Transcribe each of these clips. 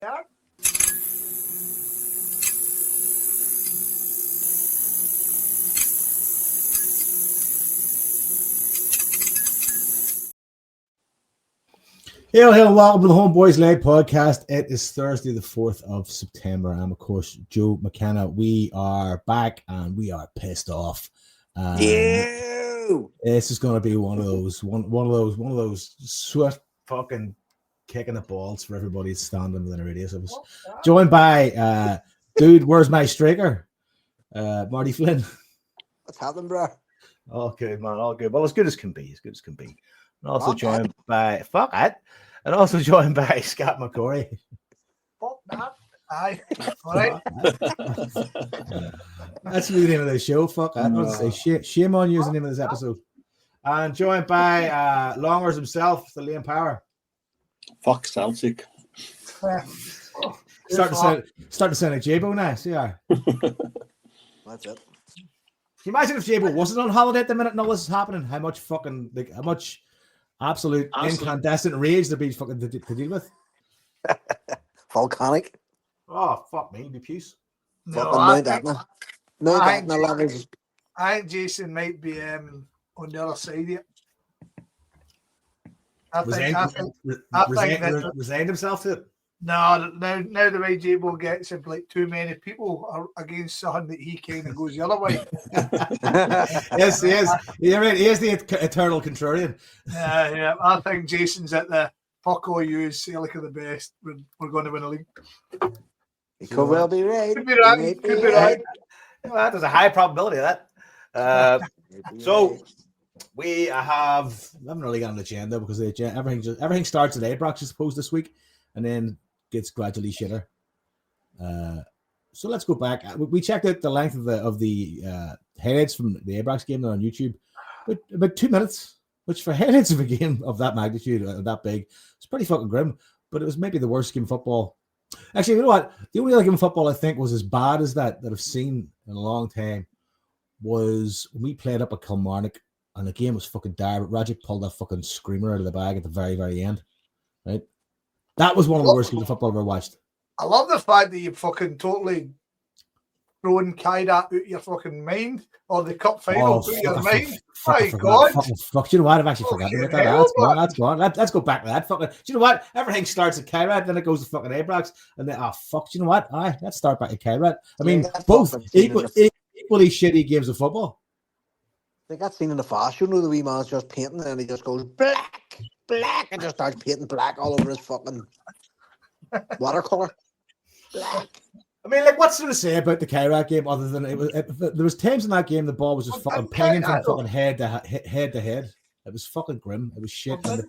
Yeah. Hail, hail, and welcome to the Homeboys Late Podcast. It is Thursday, the 4th of September. I'm, of course, Joe McKenna. We are back and we are pissed off. This is going to be one of those swift fucking kicking the balls for everybody standing within a radius of us. Joined by, dude, where's my striker? Marty Flynn. What's happening, bro? All good, man. All good. Well, as good as can be. As good as can be. And also joined by and also joined by Scott McCory. Fuck that. Aye. All right. That's the name of the show. Fuck that. Say shame on you is the name of this episode. And joined by Longers himself, the Liam Power. Fuck Celtic. Start to sound like J-Bo now. See ya. That's it. Can you imagine if J-Bo wasn't on holiday at the minute and all this is happening? How much absolute incandescent rage there'd be fucking to deal with? Volcanic. Oh, fuck me. Be peace. I levels. think Jason might be on the other side here. Resigned himself to it. No, now the way J-Bo gets him, like too many people are against something that he kind of goes the other way. Yes, he is. You're right. He is the eternal contrarian. Yeah. I think Jason's at the fuck all you, Celtic are the best. We're going to win a league. He could well be right. Could be right. Well, there's a high probability of that. So we haven't really got on the agenda because everything starts at Abrax, I suppose, this week, and then gets gradually shitter. So let's go back. We checked out the length of the highlights from the Abrax game there on YouTube, about 2 minutes, which for highlights of a game of that magnitude, that big, it's pretty fucking grim. But it was maybe the worst game of football. Actually, you know what? The only other game of football I think was as bad as that I've seen in a long time was when we played up at Kilmarnock and the game was fucking dire, but Rajic pulled that fucking screamer out of the bag at the very, very end. Right? That was one of the worst games of football I've ever watched. I love the fact that you fucking totally thrown Kairat out of your fucking mind, or the cup final out of your mind. My God. Fuck, you know what? I've actually forgotten about that. That's gone. Let's go back to that. Fucking, do you know what? Everything starts at Kairat, then it goes to fucking Abrax, and then, fuck, do you know what? Let's start back at Kairat. I mean, both equally shitty games of football. They got seen in the fast. You know, the wee man's just painting, and he just goes black, and just starts painting black all over his fucking watercolor. Black. I mean, like, what's there to say about the Kairat game other than there was times in that game the ball was just fucking pinging from fucking head to head. It was fucking grim. It was shit. Have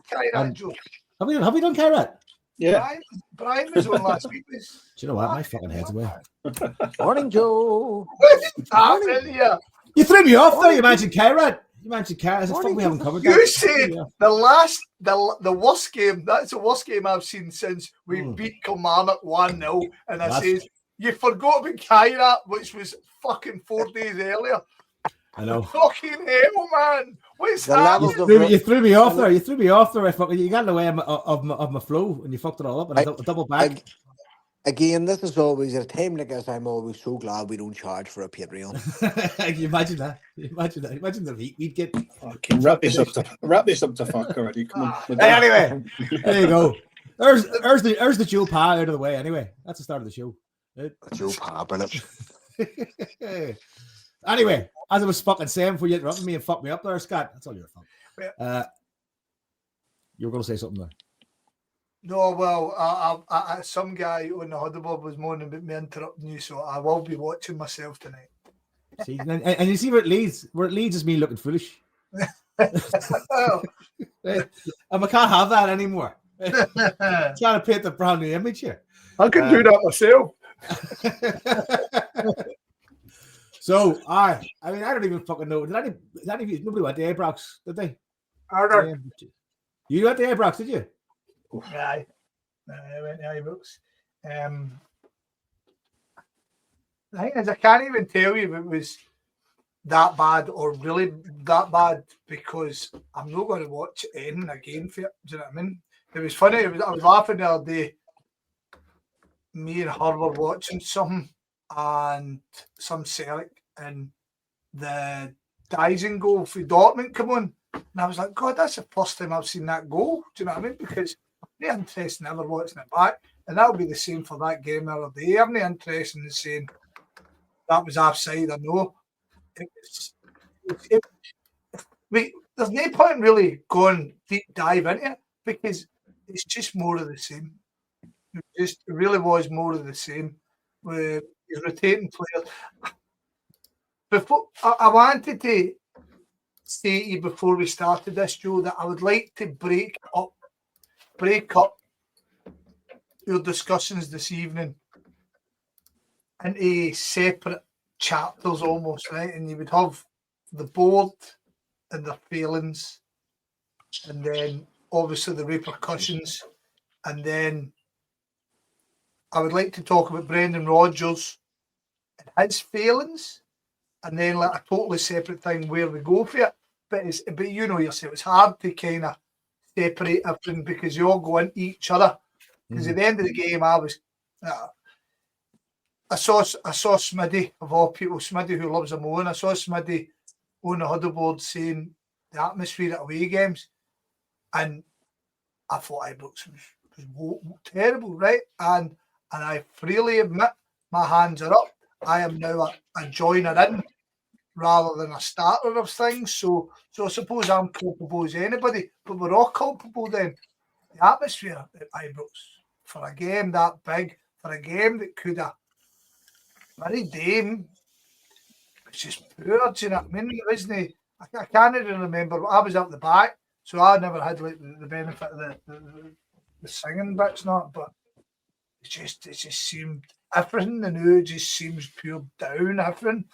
we done Kairat? Yeah. Brian was on last week. Do you know what? My fucking head's away. Morning, Joe. You threw me off there. You mentioned Kairat. I said, we haven't covered that. You said the worst game. That's the worst game I've seen since we beat Kilmarnock 1-0. And I said, you forgot about Kairat, which was fucking 4 days earlier. I know. Fucking hell, man. What's happening? You threw me off there. You got in the way of my flow and you fucked it all up. And I double back. Again, this is always at a time like this. I'm always so glad we don't charge for a Patreon. Can you imagine that? Imagine the heat we'd get. Okay, wrap this up to fuck already. Come on. Anyway, there you go. There's the Joe Pa out of the way. Anyway, that's the start of the show. Joe Pa, brilliant. Anyway, as I was fucking saying before you interrupted me and fucked me up there, Scott, that's all your fault. You were going to say something there. No, well, some guy on the Huddlebob was moaning about me interrupting you, so I will be watching myself tonight. See, and you see where it leads? Where it leads is me looking foolish. And I can't have that anymore. Trying to paint the brand new image here. I can do that myself. So, I mean, I don't even fucking know. Nobody went to Abrax, did they? You went to Abrax, did you? Aye. I went to Ibrox. The thing is, I can't even tell you if it was that bad or really that bad because I'm not going to watch it again for it. Do you know what I mean? It was funny. I was laughing the other day me and her were watching something and some Celtic, and the Dyson goal for Dortmund come on. And I was like, God, that's the first time I've seen that goal. Do you know what I mean? Because I'm not interested in ever watching it back. And that'll be the same for that game the other day. I'm not interested in saying that was offside or no. There's no point in really going deep dive into it because it's just more of the same. It really was more of the same with his rotating players. Before I wanted to say to you before we started this, Joe, that I would like to break up your discussions this evening into separate chapters almost, right? And you would have the board and their failings, and then obviously the repercussions, and then I would like to talk about Brendan Rodgers and his failings, and then like a totally separate thing where we go for it. But you know yourself, it's hard to kind of separate everything because you all go into each other. Because at the end of the game, I saw Smitty, of all people, Smitty who loves them all, and I saw Smitty on the huddle board saying the atmosphere at away games, and I thought Ibrox was terrible, right? And I freely admit my hands are up. I am now a joiner in rather than a starter of things. So I suppose I'm culpable as anybody, but we're all culpable then. The atmosphere at Ibrox for a game that big, for a game that could have very Dame, it's just poor, do you know what I mean? It wasn't, I can't even remember. I was up the back, so I never had like the benefit of the singing bits, not, but it just seemed everything. The new just seems pure down. Everything,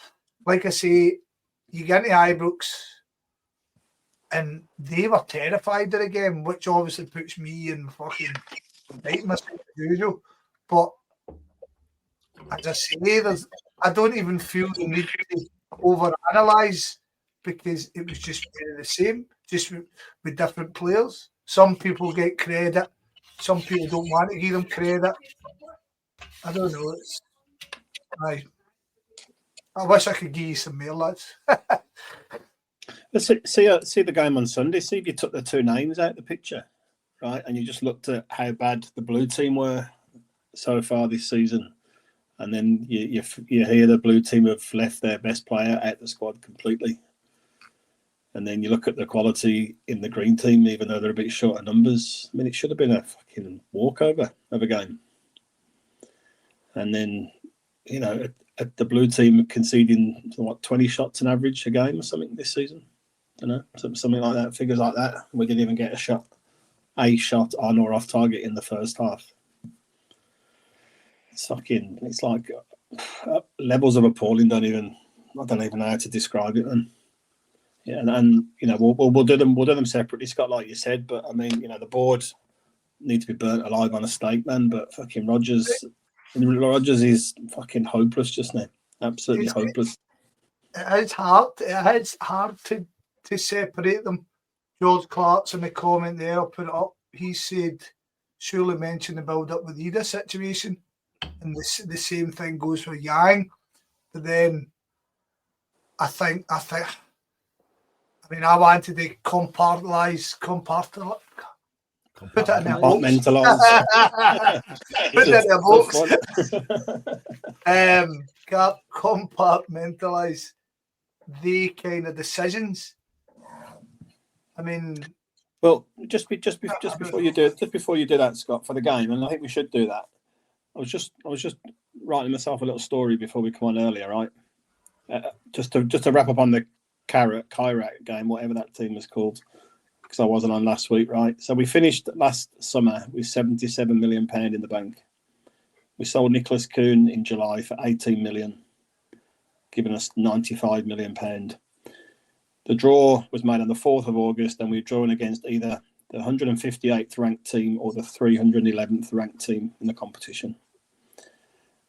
like I say, you get into Ibrox, and they were terrified of the game, which obviously puts me in fucking right myself as usual. But as I say, I don't even feel the need to overanalyze because it was just the same, just with different players. Some people get credit, some people don't want to give them credit. I don't know. I wish I could give you some more, lads. See the game on Sunday. See if you took the two names out of the picture, right, and you just looked at how bad the blue team were so far this season, and then you hear the blue team have left their best player out the squad completely, and then you look at the quality in the green team, even though they're a bit short of numbers. I mean, it should have been a fucking walkover of a game, and then at the blue team conceding 20 shots on average a game or something this season. Something like that, figures like that. We didn't even get a shot on or off target in the first half. It's like levels of appalling. I don't even know how to describe it. And yeah, and we'll do them separately, Scott, like you said. But I mean, the board need to be burnt alive on a stake, man. But fucking Rodgers is fucking hopeless just now. Absolutely hopeless. It's hard to separate them. George Clark's in the comment there, I'll put it up. He said, surely mentioned the build-up with Ida situation, and the same thing goes for Yang. But then I wanted to compartmentalize. Put it in a box. Put it in a box. Compartmentalize the kind of decisions. I mean, well, just before you do that, Scott, for the game, and I think we should do that. I was just writing myself a little story before we come on earlier, right? Just to wrap up on the Kairat game, whatever that team was called, because I wasn't on last week, right? So we finished last summer with £77 million in the bank. We sold Nicholas Kuhn in July for £18 million, giving us £95 million. The draw was made on the 4th of August, and we were drawn against either the 158th ranked team or the 311th ranked team in the competition.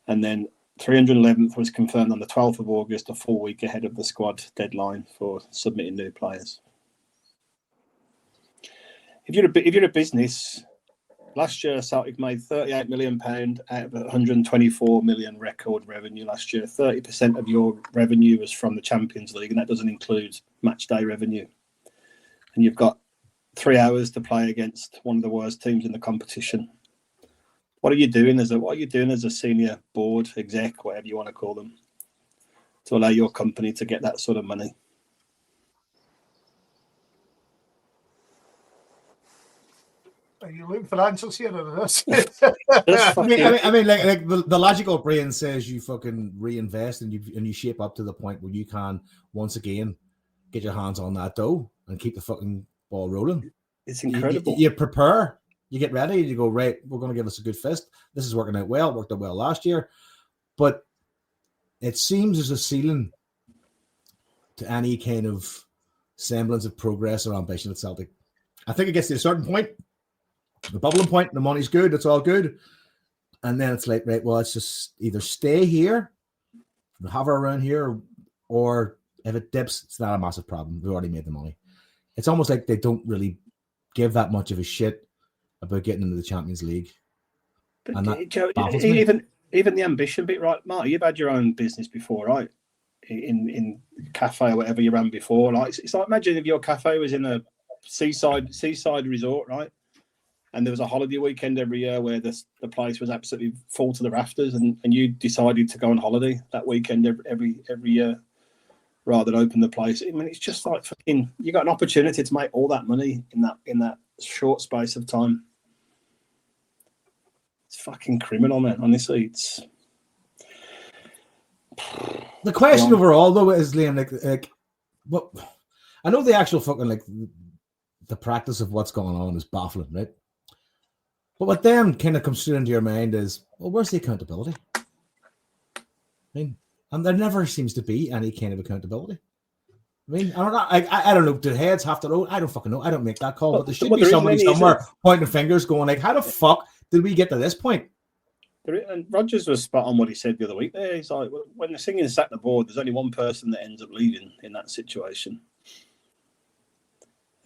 And then 311th was confirmed on the 12th of August, a full week ahead of the squad deadline for submitting new players. If you're a business Last year, Celtic made £38 million out of 124 million record revenue last year. 30% of your revenue was from the Champions League, and that doesn't include match day revenue. And you've got 3 hours to play against one of the worst teams in the competition. What are you doing as a senior board exec, whatever you want to call them, to allow your company to get that sort of money? Are you looking for answers here or this? I mean, like the logical brain says you fucking reinvest and you shape up to the point where you can once again get your hands on that dough and keep the fucking ball rolling. It's incredible. You prepare, you get ready, you go, right, we're going to give us a good fist. This is working out well, worked out well last year. But it seems there's a ceiling to any kind of semblance of progress or ambition at Celtic. I think it gets to a certain point, the bubbling point, the money's good, it's all good. And then it's like, right, well, let's just either stay here, hover around here, or if it dips, it's not a massive problem. We've already made the money. It's almost like they don't really give that much of a shit about getting into the Champions League. But and that Joe, baffles me. even the ambition bit, right, Mark? You've had your own business before, right? In cafe or whatever you ran before. Like it's like, imagine if your cafe was in a seaside resort, right? And there was a holiday weekend every year where the place was absolutely full to the rafters, and you decided to go on holiday that weekend every year rather than open the place. I mean, it's just like fucking. You got an opportunity to make all that money in that short space of time. It's fucking criminal, man. Honestly, it's. The question overall, though, is Liam, like what? I know the actual fucking the practice of what's going on is baffling, right? But what then kind of comes through into your mind is, well, where's the accountability? I mean, and there never seems to be any kind of accountability. I mean, I don't know. Do heads have to know? I don't fucking know. I don't make that call. But there should be somebody somewhere pointing fingers, going like, "How the fuck did we get to this point?" And Rodgers was spot on what he said the other week. There, he's like, when the singing is at the board, there's only one person that ends up leading in that situation.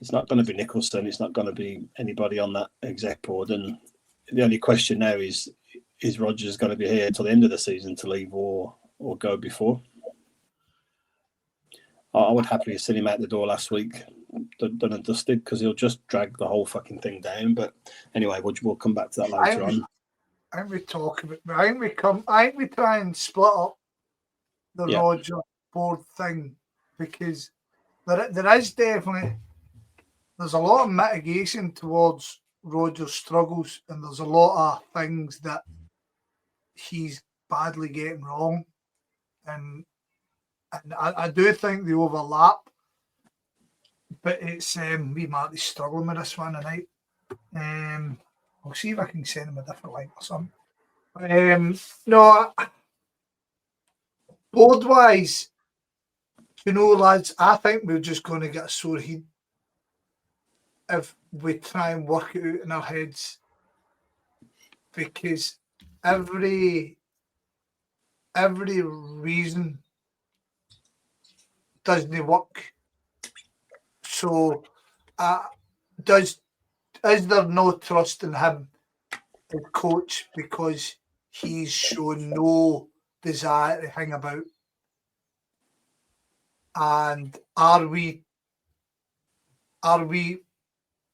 It's not going to be Nicholson. It's not going to be anybody on that exec board. And the only question now is Rodgers going to be here until the end of the season to leave or go before? I would happily have sent him out the door last week, done and dusted, because he'll just drag the whole fucking thing down. But anyway, we'll come back to that later on. I think we talk about, I think we try and split up the Rodgers board thing, because there is definitely, there's a lot of mitigation towards Rodgers' struggles, and there's a lot of things that he's badly getting wrong, and I do think they overlap, but it's me Marty's struggling with this one tonight. I'll see if I can send him a different link or something. No, board wise, lads, I think we're just going to get a sore head if we try and work it out in our heads, because every reason doesn't work. So, is there no trust in him as coach because he's shown no desire to hang about? And are we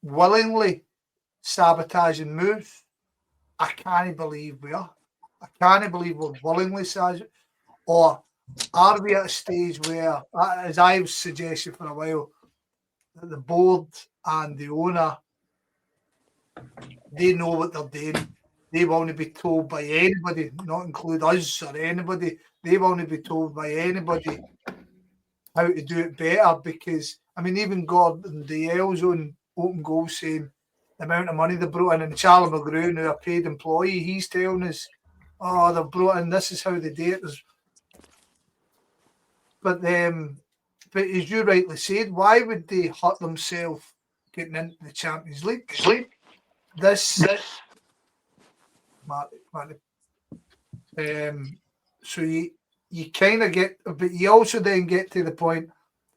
willingly sabotaging moves? I can't believe we are. I can't believe we're willingly sabotaging. Or are we at a stage where, as I've suggested for a while, that the board and the owner, they know what they're doing. They won't be told by anybody, not include us or anybody. They won't be told by anybody how to do it better, because, I mean, even Gordon Dalziel's on open goal saying the amount of money they brought in, and Charlie McGrew, now a paid employee, he's telling us, oh, they've brought in, this is how they do it. But as you rightly said, why would they hurt themselves getting into the Champions League? This Marty. So you kind of get, but you also then get to the point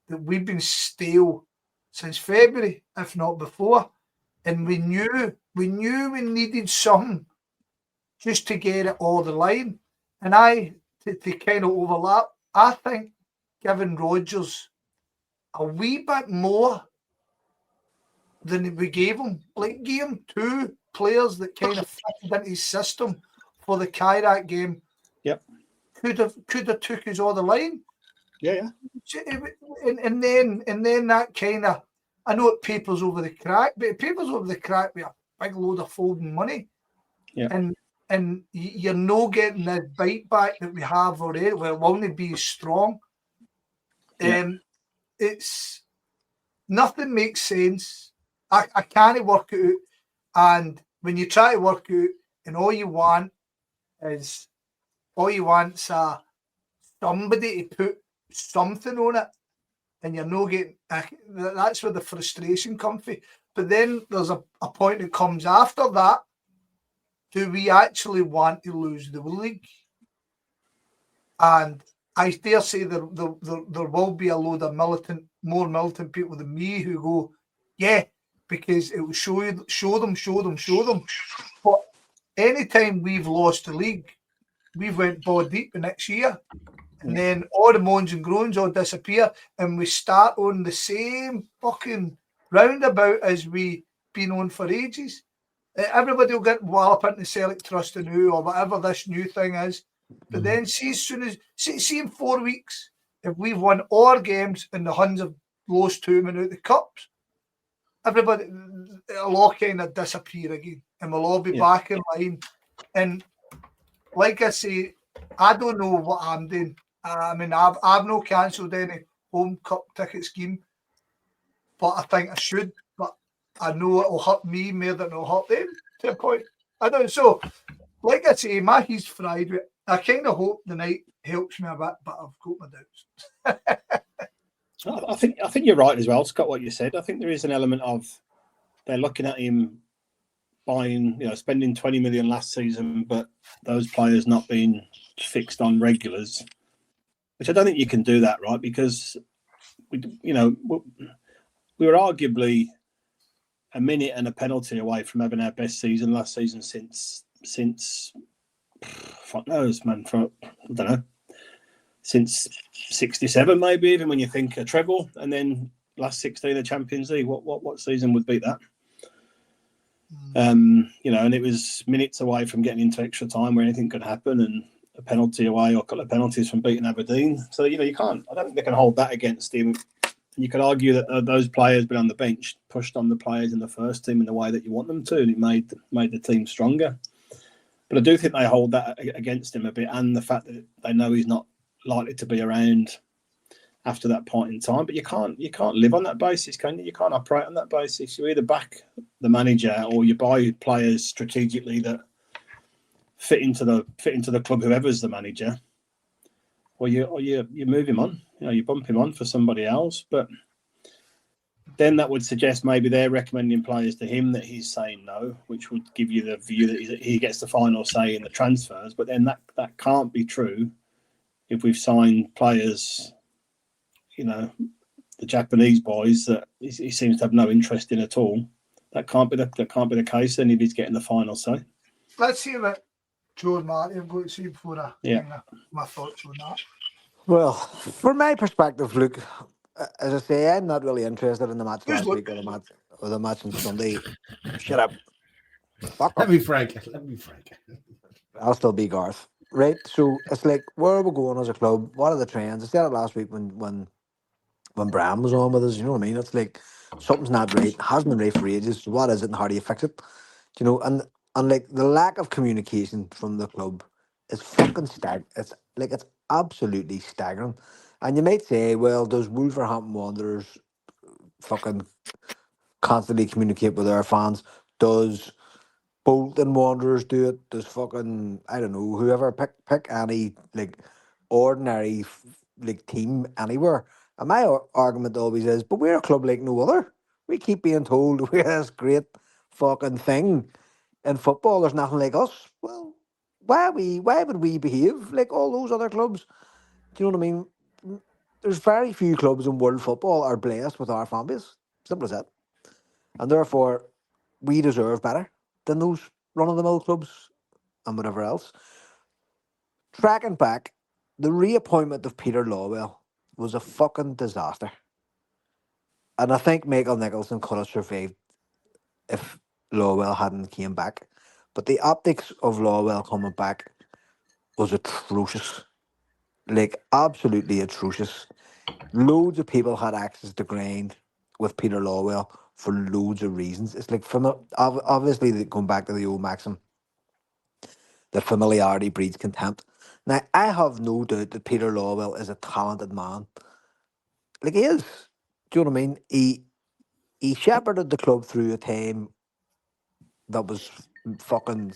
that we've been stale since February, if not before, and we knew we knew we needed something just to get it all the line. And to kind of overlap, I think giving Rodgers a wee bit more than we gave him, like gave him 2 players that kind of fitted into his system for the Kyrat game. Yep. Could have took us all the line. Yeah. And then that kind of, I know it papers over the crack, but it papers over the crack with a big load of folding money. Yeah. And you're no getting the bite back that we have already. Well, it won't be as strong. Yeah. It's nothing makes sense. I can't work it out. And when you try to work it out, and all you want's somebody to put something on it, and you're no getting. That's where the frustration comes from. But then there's a point that comes after that. Do we actually want to lose the league? And I dare say there will be a load of more militant people than me who go, yeah, because it will show them. But anytime we've lost the league, we've went ball deep the next year. And then all the moans and groans all disappear, and we start on the same fucking roundabout as we've been on for ages. Everybody will get wallop into Celtic Trust and who or whatever this new thing is. But then see in 4 weeks, if we've won all our games and the Huns have lost 2 out of the cups, everybody it'll all kind of disappear again, and we'll all be back in line. And like I say, I don't know what I'm doing. I mean, I've no cancelled any home cup ticket scheme, but I think I should. But I know it'll hurt me more than it'll hurt them to a point. I don't. So, like I say, my he's fried with it. I kind of hope the night helps me a bit, but I've got my doubts. I think you're right as well, Scott. What you said. I think there is an element of they're looking at him buying, spending 20 million last season, but those players not being fixed on regulars, which I don't think you can do that, right? Because we were arguably a minute and a penalty away from having our best season last season since fuck knows, man. I don't know, since '67 maybe, even when you think a treble, and then last 16 the Champions League. What season would beat that? And it was minutes away from getting into extra time where anything could happen, and a penalty away or a couple of penalties from beating Aberdeen. So you can't. I don't think they can hold that against him. You could argue that those players been on the bench pushed on the players in the first team in the way that you want them to, and it made the team stronger. But I do think they hold that against him a bit, and the fact that they know he's not likely to be around after that point in time. But you can't live on that basis, can you? You can't operate on that basis. You either back the manager or you buy players strategically that fit into the club, whoever's the manager, or you move him on. You bump him on for somebody else. But then that would suggest maybe they're recommending players to him that he's saying no, which would give you the view that he gets the final say in the transfers. But then that can't be true if we've signed players, the Japanese boys that he seems to have no interest in at all. That can't be the case then if he's getting the final say. Let's see what Joe and Marty have got to see before my thoughts on that. Well, from my perspective, Luke, as I say, I'm not really interested in the match last week or the match on Sunday. Shut up. Fuck Let up. me frank. I'll still be Garth. Right? So it's like, where are we going as a club? What are the trends? I said it last week when Bram was on with us, you know what I mean? It's like something's not right. It hasn't been right for ages. So what is it and how do you fix it? And like the lack of communication from the club is fucking staggering. It's absolutely staggering. And you might say, well, does Wolverhampton Wanderers fucking constantly communicate with their fans? Does Bolton Wanderers do it? Does fucking, I don't know, whoever, pick any ordinary team anywhere? And my argument always is, but we're a club like no other. We keep being told we're this great fucking thing in football. There's nothing like us. Well, why would we behave like all those other clubs? Do you know what I mean? There's very few clubs in world football are blessed with our fan base. Simple as that. And therefore, we deserve better. in those run-of-the-mill clubs and whatever else. Tracking back, the reappointment of Peter Lawwell was a fucking disaster. And I think Michael Nicholson could have survived if Lawwell hadn't came back. But the optics of Lawwell coming back was atrocious. Like, absolutely atrocious. Loads of people had access to grind with Peter Lawwell for loads of reasons. It's like, obviously, they come back to the old maxim that familiarity breeds contempt. Now, I have no doubt that Peter Lawwell is a talented man. Like, he is. Do you know what I mean? He shepherded the club through a time that was fucking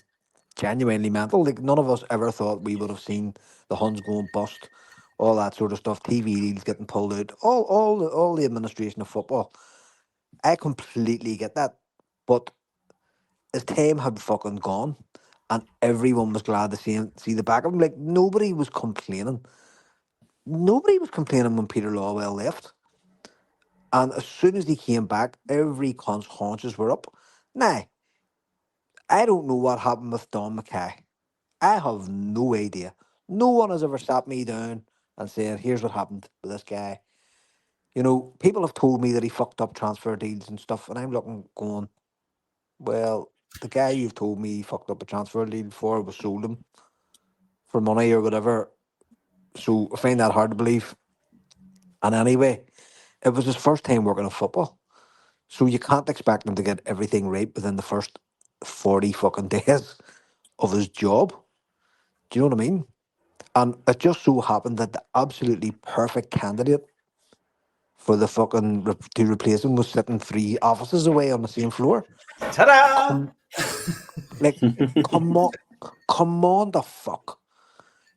genuinely mental. Like, none of us ever thought we would have seen the Huns going bust, all that sort of stuff, TV deals getting pulled out, all the administration of football. I completely get that. But his time had fucking gone, and everyone was glad to see the back of him. Like, nobody was complaining. Nobody was complaining when Peter Lawwell left. And as soon as he came back, every cunt's haunches were up. Now, I don't know what happened with Don Mackay. I have no idea. No one has ever sat me down and said, here's what happened with this guy. You know, people have told me that he fucked up transfer deals and stuff, and I'm looking, going, well, the guy you've told me he fucked up a transfer deal for was sold him for money or whatever. So I find that hard to believe. And anyway, it was his first time working in football. So you can't expect him to get everything right within the first 40 fucking days of his job. Do you know what I mean? And it just so happened that the absolutely perfect candidate for the fucking to replace him was sitting 3 offices away on the same floor. Ta-da! Like, come on, the fuck.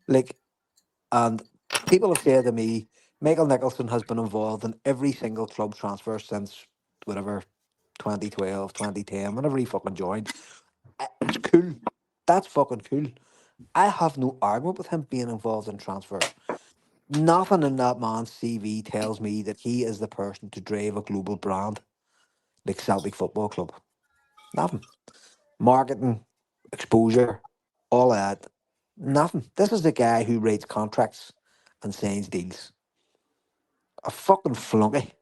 Like, and people have said to me, Michael Nicholson has been involved in every single club transfer since whatever 2012, 2010, whenever he fucking joined. It's cool. That's fucking cool. I have no argument with him being involved in transfers. Nothing in that man's CV tells me that he is the person to drive a global brand like Celtic Football Club. Nothing. Marketing, exposure, all that. Nothing. This is the guy who writes contracts and signs deals. A fucking flunky.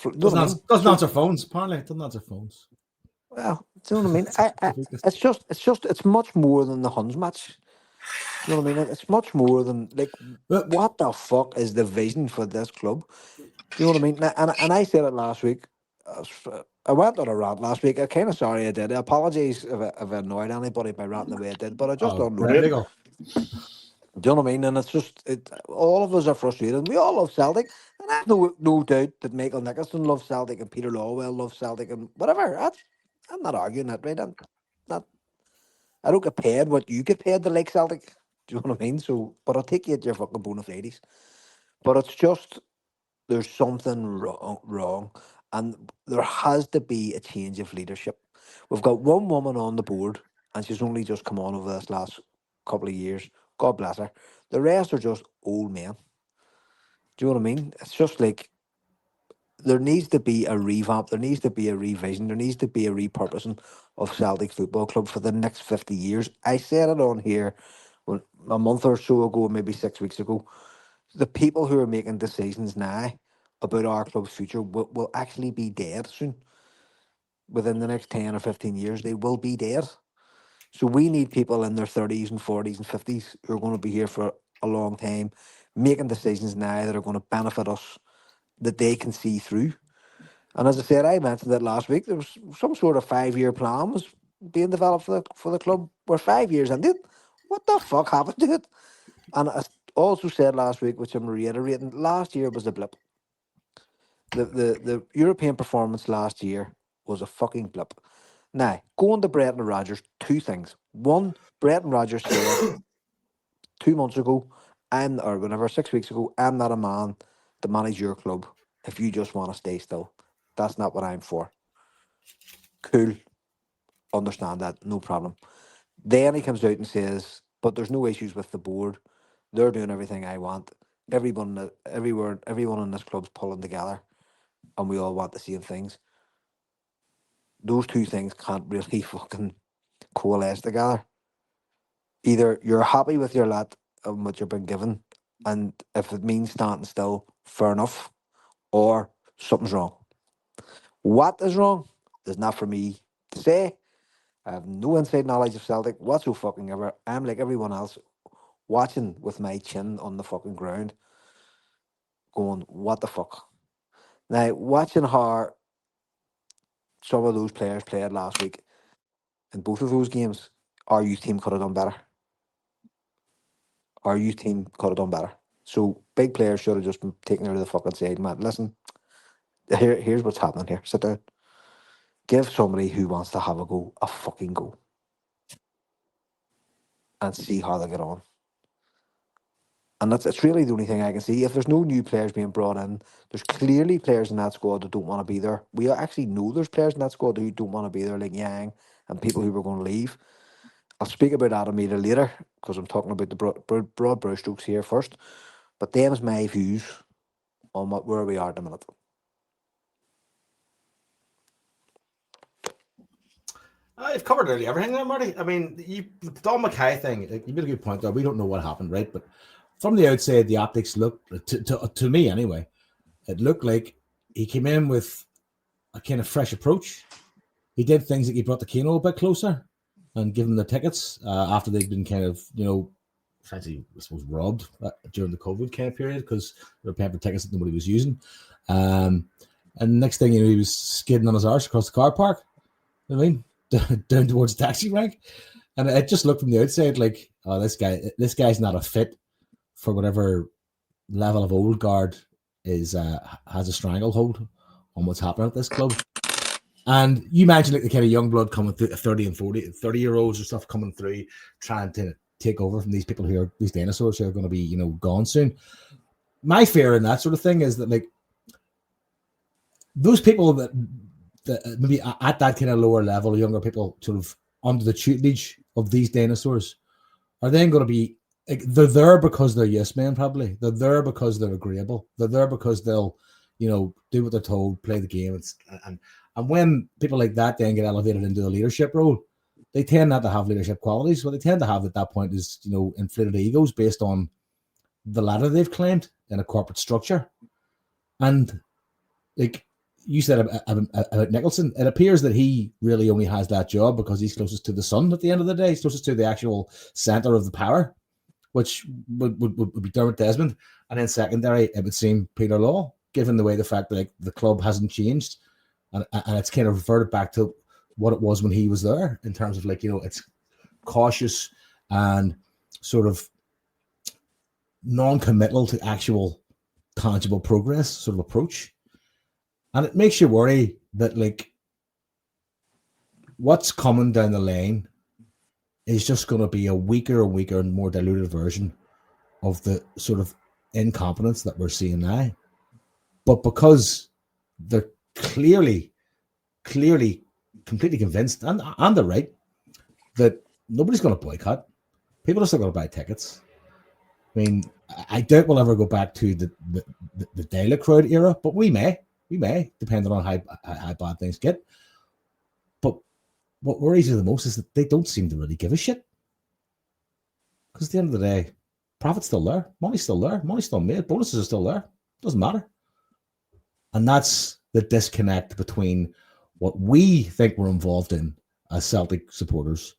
Know what I mean? Doesn't answer phones, apparently. Doesn't answer phones. Well, do you know what I mean? It's much more than the Huns match. Do you know what I mean? It's much more than, like, what the fuck is the vision for this club? Do you know what I mean? And I said it last week. I went on a rant last week. I'm kind of sorry I did. I apologise if I annoyed anybody by ranting the way I did, but I just don't know. There you go. Do you know what I mean? And it's just, all of us are frustrated. We all love Celtic. And I have no doubt that Michael Nicholson loves Celtic and Peter Lawwell loves Celtic and whatever. I'm not arguing that, right? I don't get paid what you get paid to like Celtic. Do you know what I mean? So, but I'll take you at your fucking bona fides. But it's just, there's something wrong. And there has to be a change of leadership. We've got one woman on the board, and she's only just come on over this last couple of years. God bless her. The rest are just old men. Do you know what I mean? It's just like, there needs to be a revamp, there needs to be a revision, there needs to be a repurposing of Celtic Football Club for the next 50 years. I said it on here a month or so ago, maybe 6 weeks ago. The people who are making decisions now about our club's future will actually be dead soon. Within the next 10 or 15 years, they will be dead. So we need people in their 30s and 40s and 50s who are going to be here for a long time, making decisions now that are going to benefit us, that they can see through. And as I said, I mentioned that last week, there was some sort of 5-year plan was being developed for the club. We're 5 years into it. What the fuck happened to it? And I also said last week, which I'm reiterating, last year was a blip. The European performance last year was a fucking blip. Now, going to Brendan Rodgers, 2 things. One, Brendan Rodgers said 2 months ago, or whenever, 6 weeks ago, I'm not a man to manage your club if you just want to stay still. That's not what I'm for. Cool. Understand that. No problem. Then he comes out and says, but there's no issues with the board. They're doing everything I want. Everyone in this club's pulling together, and we all want the same things. those two things can't really fucking coalesce together. Either you're happy with your lot and what you've been given, and if it means standing still, fair enough, or something's wrong. What is wrong is not for me to say. I have no inside knowledge of Celtic whatsoever. I'm like everyone else, watching with my chin on the fucking ground, going, what the fuck? Now, watching how some of those players played last week in both of those games, our youth team could have done better. Our youth team could have done better. So big players should have just been taken her to the fucking side, man. Listen, here's what's happening here. Sit down. Give somebody who wants to have a go a fucking go. And see how they get on. And it's really the only thing I can see. If there's no new players being brought in, there's clearly players in that squad that don't want to be there. We actually know there's players in that squad who don't want to be there, like Yang and people who were going to leave. I'll speak about Adam Meter later because I'm talking about the broad brushstrokes here first. But them is my views on where we are at the minute. I've covered nearly everything there, Marty. I mean, the Don Mackay thing, you made a good point there. We don't know what happened, right? But from the outside, the optics looked, to me anyway, it looked like he came in with a kind of fresh approach. He did things like he brought the Keno a bit closer and given the tickets after they'd been kind of, frankly, I suppose, robbed during the COVID kind of period because they were paying for tickets that nobody was using. And next thing you know, he was skidding on his arse across the car park. You know what I mean? Down towards the taxi rank, and it just looked from the outside like, oh, this guy's not a fit for whatever level of old guard is has a stranglehold on what's happening at this club. And you imagine like the kind of young blood coming through, 30 and 30-year-olds or stuff coming through, trying to take over from these people these dinosaurs who are going to be gone soon. My fear in that sort of thing is that like those people that maybe at that kind of lower level, younger people sort of under the tutelage of these dinosaurs are then going to be, like, they're there because they're yes men, probably. They're there because they're agreeable. They're there because they'll, do what they're told, play the game. And when people like that then get elevated into a leadership role, they tend not to have leadership qualities. What they tend to have at that point is, inflated egos based on the ladder they've climbed in a corporate structure. And like, you said about Nicholson, it appears that he really only has that job because he's closest to the sun at the end of the day. He's closest to the actual center of the power, which would be Dermot Desmond. And then secondary, it would seem Peter Law, given the way the fact that like, the club hasn't changed. And it's kind of reverted back to what it was when he was there in terms of like, it's cautious and sort of non-committal to actual tangible progress sort of approach. And it makes you worry that, like, what's coming down the lane is just going to be a weaker and weaker and more diluted version of the sort of incompetence that we're seeing now. But because they're clearly completely convinced, and they're right, that nobody's going to boycott. People are still going to buy tickets. I mean, I doubt we'll ever go back to the Daily crowd era, but we may, depending on how bad things get. But what worries you the most is that they don't seem to really give a shit. Because at the end of the day, profit's still there, money's still there, money's still made, bonuses are still there. Doesn't matter. And that's the disconnect between what we think we're involved in as Celtic supporters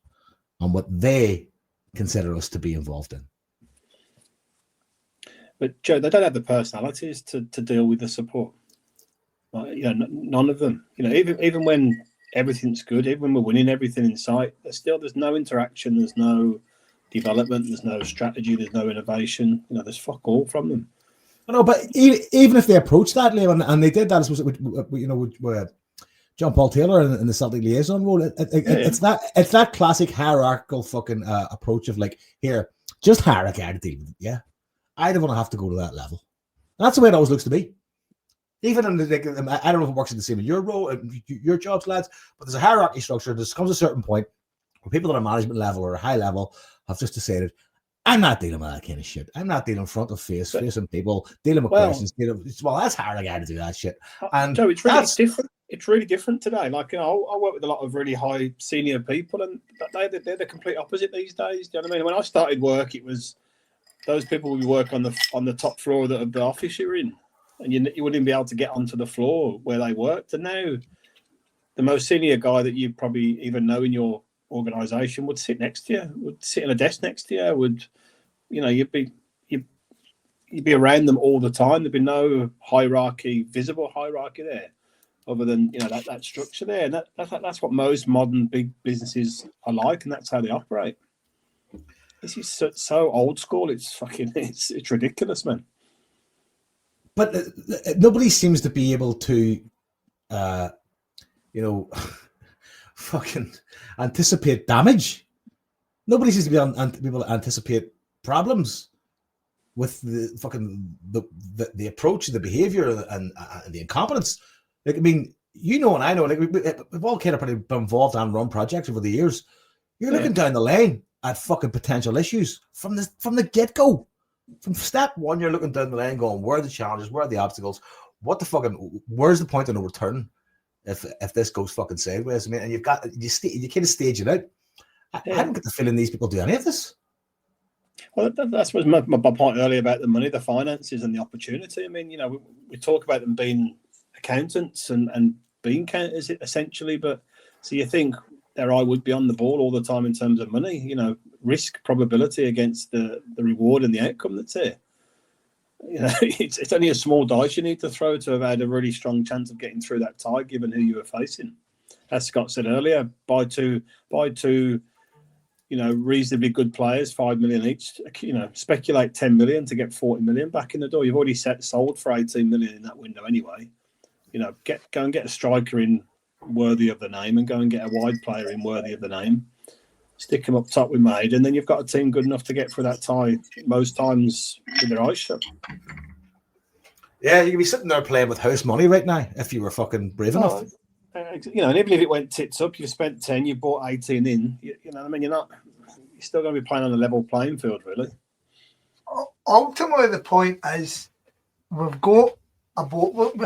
and what they consider us to be involved in. But Joe, they don't have the personalities to deal with the support. None of them. Even when everything's good, even when we're winning everything in sight, there's no interaction, there's no development, there's no strategy, there's no innovation. There's fuck all from them. I know, but even if they approach that, Liam, and they did that, I suppose, with John Paul Taylor in the Celtic liaison role, it's that classic hierarchical fucking approach of like, here, just hire a guy to deal with it. Yeah, I don't want to have to go to that level. And that's the way it always looks to me. Even in I don't know if it works in the same in your role, your jobs, lads, but there's a hierarchy structure. There comes a certain point where people at a management level or a high level have just decided, I'm not dealing with that kind of shit. I'm not dealing front of facing people, dealing with questions. Well, that's hard a guy to do that shit. And Joe, it's really different. it's really different today. Like, I work with a lot of really high senior people, and they're the complete opposite these days. Do you know what I mean? When I started work, it was those people would work on the top floor of the office you're in, and you wouldn't be able to get onto the floor where they worked. And now, the most senior guy that you probably even know in your organisation would sit next to you, would sit in a desk next to you, you'd be around them all the time. There'd be no visible hierarchy there, other than that structure there. And that's what most modern big businesses are like, and that's how they operate. This is so old school. It's ridiculous, man. But nobody seems to be able to, fucking anticipate damage. Nobody seems to be able to anticipate problems with the fucking the approach, the behavior, and the incompetence. Like, I mean, and I know, like, we've all kind of pretty been involved and run projects over the years. You're looking down the lane at fucking potential issues from the get-go. From step one, you're looking down the lane going, where are the challenges, where are the obstacles, where's the point of no return if this goes fucking sideways? I mean, and you kind of stage it out. I don't get the feeling these people do any of this. Well, that's was my point earlier about the money, the finances, and the opportunity. I mean, we talk about them being accountants and being counters essentially, but so you think their eye would be on the ball all the time in terms of money, risk probability against the reward and the outcome that's here. It's only a small dice you need to throw to have had a really strong chance of getting through that tie, given who you were facing. As Scott said earlier, buy two, reasonably good players, 5 million each. Speculate 10 million to get 40 million back in the door. You've already sold for 18 million in that window anyway. Go and get a striker in worthy of the name, and go and get a wide player in worthy of the name. Stick them up top with Maid, and then you've got a team good enough to get through that tie most times with their eyes shut. Yeah, you could be sitting there playing with house money right now if you were fucking brave enough. And even if it went tits up, you've spent 10, you bought 18 in. You're still going to be playing on a level playing field, really. Ultimately, the point is we've got a boat.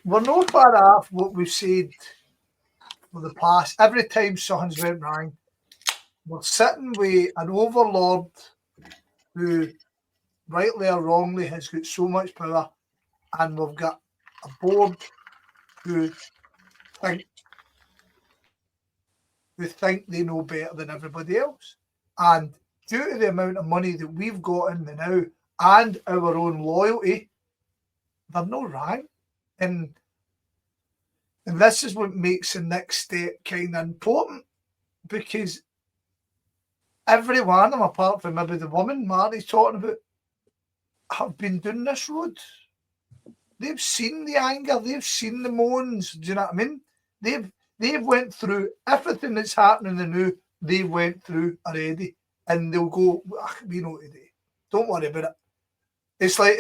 We're not far off what we've said for the past. Every time something's went wrong, we're sitting with an overlord who, rightly or wrongly, has got so much power, and we've got a board who think they know better than everybody else. And due to the amount of money that we've got in the now and our own loyalty, they're no right. And this is what makes the next step kind of important, because every one of them, apart from maybe the woman Marty's talking about, have been doing this road. They've seen the anger, they've seen the moans. Do you know what I mean? They've went through everything that's happening in the new. They went through already, and they'll go, we know today. Don't worry about it. It's like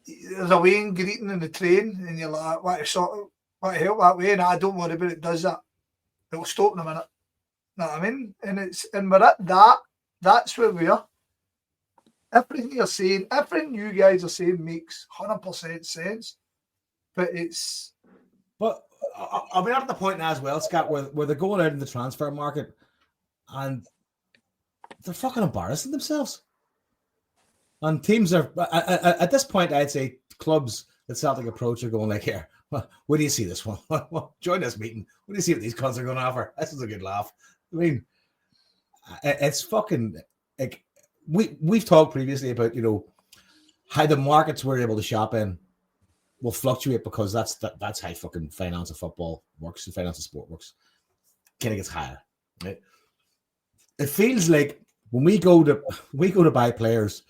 there's a way in greeting in the train, and you're like, what to help that way? And I don't worry about it. Does that? It'll stop in a minute. Know what I mean? And we're at that. That's where we are. Everything you're saying, everything you guys are saying makes 100% sense. But are we at the point now as well, Scott, where they're going out in the transfer market and they're fucking embarrassing themselves? And teams are, at this point, I'd say clubs that Celtic approach are going like, here, where do you see this one? Join this meeting. What do you see what these cunts are going to offer? This is a good laugh. I mean, it's fucking, like, we've talked previously about, how the markets we're able to shop in will fluctuate, because that's how fucking finance of football works, the finance of sport works. Kind of gets higher, right? It feels like when we go to buy players,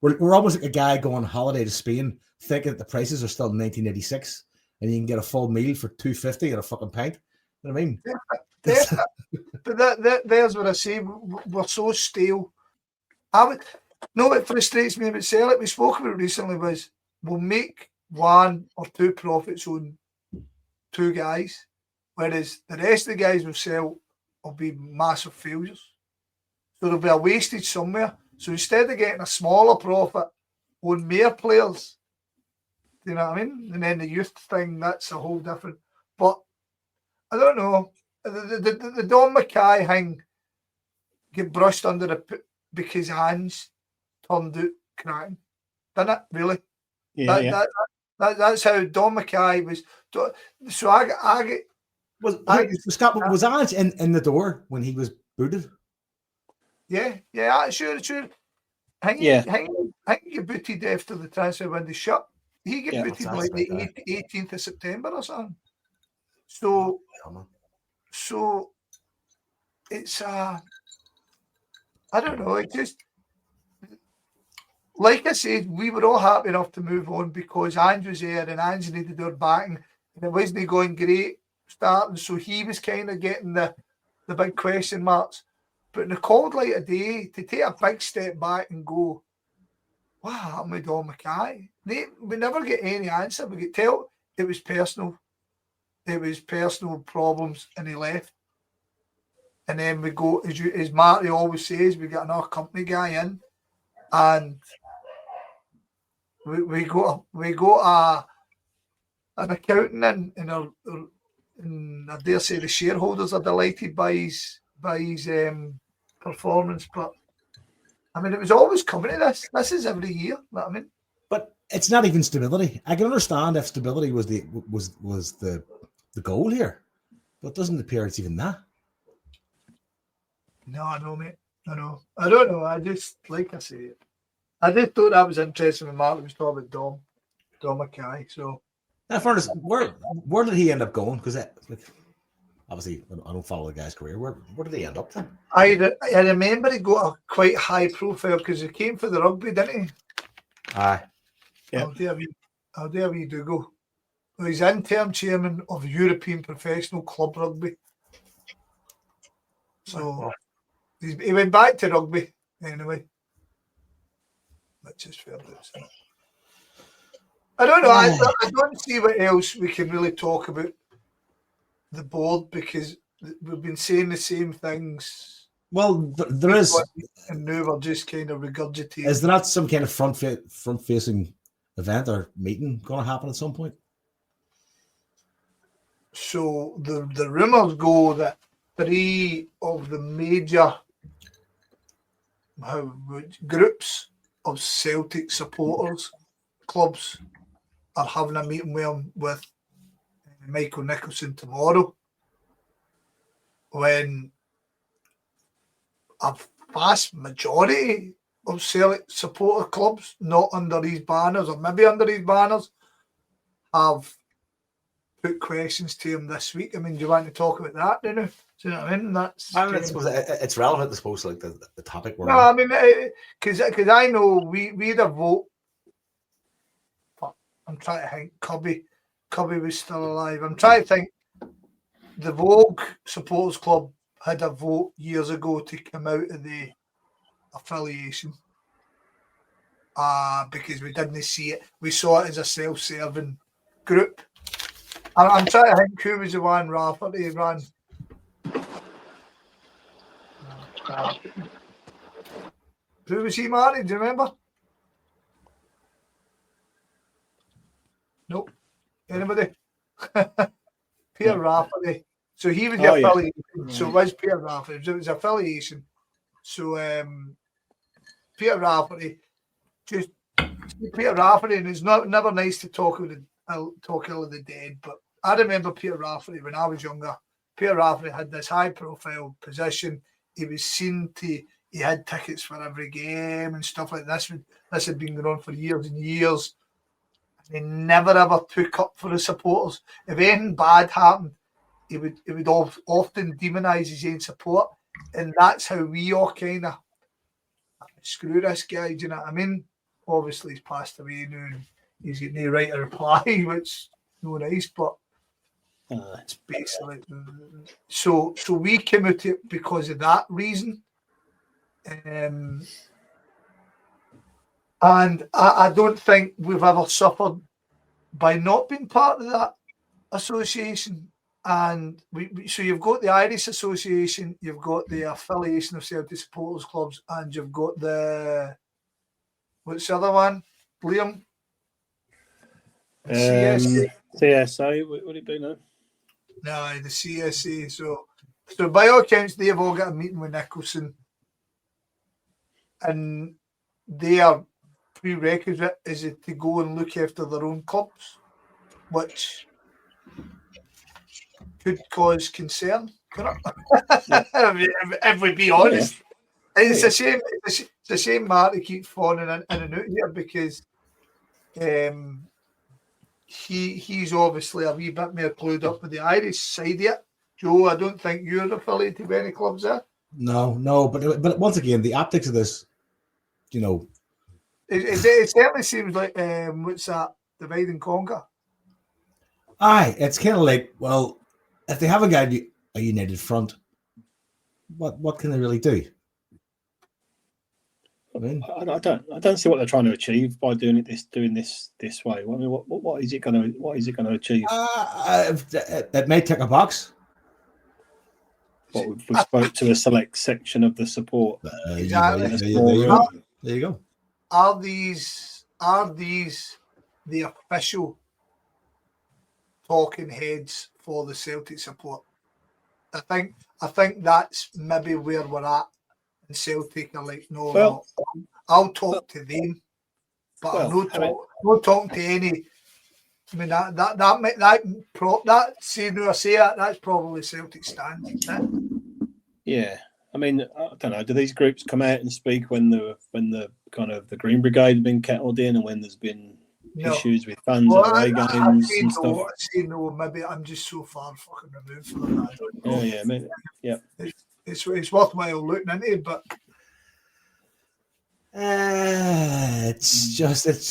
we're almost like a guy going on holiday to Spain, thinking that the prices are still 1986, and you can get a full meal for $2.50 and a fucking pint. You know what I mean? But there's what I say. We're so stale. What frustrates me about Celtic, we spoke about recently, was we'll make 1 or 2 profits on 2 guys, whereas the rest of the guys we'll sell will be massive failures. So there'll be a wastage somewhere. So instead of getting a smaller profit on mere players, Do you know what I mean? And then the youth thing, that's a whole different. But I don't know. The Don Mackay thing get brushed under the because hands turned out cracking, didn't it? Really? Yeah, That's how Don Mackay was. So I get. Was Ange in the door when he was booted? Yeah, sure. I think he get booted after the transfer window shut. He get booted like the 18th of September or something. So it's I don't know. It just like I said, we were all happy enough to move on because Ange was there and Ange needed our backing, and it wasn't going great starting. So he was kind of getting the big question marks. But in the cold light of day, to take a big step back and go, what happened with Don Mackay? We never get any answer. We get told it was personal. It was personal problems, and he left. And then we go, as Marty always says, we got another company guy in, and we got an accountant in, and I dare say the shareholders are delighted by his performance. But I mean, it was always coming to this. This is every year. You know what I mean? But it's not even stability. I can understand if stability was the goal here, but it doesn't appear it's even that. No, I know, mate. I know. I don't know. I just, like I say, I just thought that was interesting when Mark was talking about Don Mackay. So, now, fairness, where did he end up going? Because obviously, I don't follow the guy's career. Where did he end up then? I remember he got a quite high profile because he came for the rugby, didn't he? Aye. Yeah. How dare we do go? Well, he's interim chairman of European Professional Club Rugby. So he went back to rugby anyway. Which is fair dues. I don't know. I don't see what else we can really talk about the board because we've been saying the same things. Well, there is, and now we're just kind of regurgitating. Is there not some kind of front-facing event or meeting going to happen at some point? So the rumours go that 3 of the major groups of Celtic supporters clubs are having a meeting with Michael Nicholson tomorrow, when a vast majority of Celtic supporter clubs, not under these banners or maybe under these banners, have put questions to him this week. I mean, do you want to talk about that, do you know what I mean? It's relevant, I suppose, like the topic we're on. I mean, because I know we had a vote. I'm trying to think. Cubby was still alive. I'm trying to think. The Vogue Supporters Club had a vote years ago to come out of the affiliation because we didn't see it. We saw it as a self-serving group. I'm trying to think who was the one Rafferty ran. Who was he, Marty? Do you remember? Nope. Anybody? Peter Rafferty. So he was the affiliation. Yeah. So it was Peter Rafferty. It was affiliation. So Peter Rafferty, just Peter Rafferty, and it's never nice to talk ill of the dead, but I remember Peter Rafferty when I was younger. Peter Rafferty had this high-profile position. He was seen he had tickets for every game and stuff like this. This had been going on for years and years. He never ever took up for the supporters. If anything bad happened, he would often demonise his own support, and that's how we all kind of screw this guy. Do you know what I mean? Obviously, he's passed away now, and he's getting no right to reply, which no nice, but it's basically so we came out it because of that reason, and I don't think we've ever suffered by not being part of that association. And so you've got the Irish Association, you've got the affiliation of Celtic supporters clubs, and you've got what's the other one, Liam? CSA, would it be now? No, the CSA. So by all accounts, they've all got a meeting with Nicholson, and their prerequisite is it to go and look after their own clubs, which could cause concern. If we be honest, it's a shame. It's a shame Marty keeps falling in and out here because he's obviously a wee bit more clued up with the Irish side yet. Joe, I don't think you're affiliated with any clubs there. No, but once again, the optics of this, it certainly seems like what's that, divide and conquer. Aye, it's kind of like, well, if they haven't got a united front, what can they really do? I mean, I don't see what they're trying to achieve by doing this way. I mean, what is it going to achieve? It may tick a box. What we spoke to a select section of the support. Exactly. There you go. Are these the official talking heads for the Celtic support? I think that's maybe where we're at. And Celtic are like, no, I'll talk to them, but I'm not talking to any. I mean that's probably Celtic stand. Yeah, I mean, I don't know. Do these groups come out and speak when the kind of the Green Brigade has been kettled in, and when there's been issues with fans at away games and stuff? I say no. Maybe I'm just so far fucking removed from that. I don't know. Yeah, maybe. Yeah. It's worthwhile looking into, but it's just is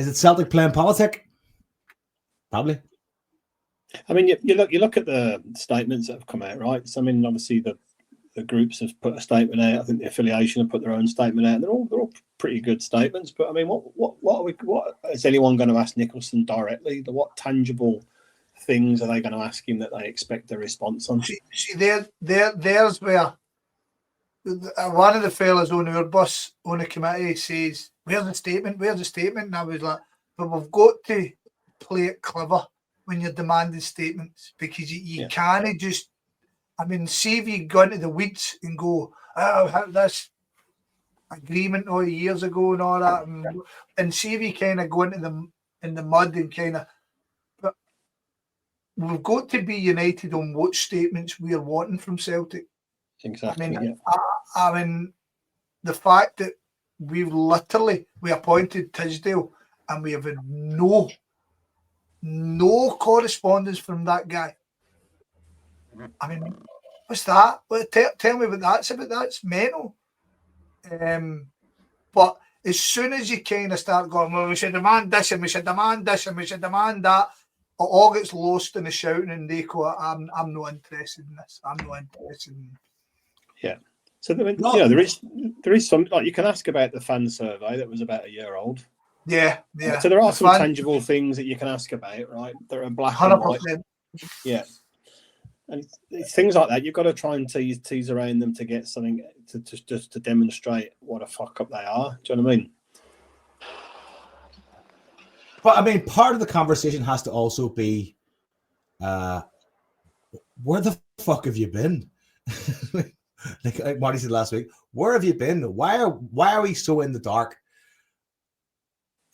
it Celtic playing politic? Probably. I mean, you look at the statements that have come out, right? So I mean, obviously the groups have put a statement out. I think the affiliation have put their own statement out. They're all pretty good statements. But I mean, what is anyone going to ask Nicholson directly? What tangible things are they going to ask him that they expect a response on? See, there's where one of the fellas on our bus on the committee says, "Where's the statement? Where's the statement?" And I was like, "But we've got to play it clever when you're demanding statements because you can't just. I mean, see if you go into the weeds and go, how this agreement all years ago and all that, and see if you kind of go into the mud and kind of. But we've got to be united on what statements we're wanting from Celtic. Exactly. I mean, the fact that we appointed Tisdale and we have had no correspondence from that guy. I mean, what's that? Well, tell me what that's about. That's mental. But as soon as you kind of start going, well, we should demand this and we should demand this and we should demand that, it all gets lost in the shouting and they go, I'm not interested in this. I'm not interested in. Yeah. So there is some, like, you can ask about the fan survey that was about a year old. Yeah. So there are some tangible things that you can ask about, right? That are black 100%. And white. Yeah. And it's things like that, you've got to try and tease around them to get something to demonstrate what a fuck up they are. Do you know what I mean? But I mean, part of the conversation has to also be, where the fuck have you been? Like Marty said last week, where have you been? Why are we so in the dark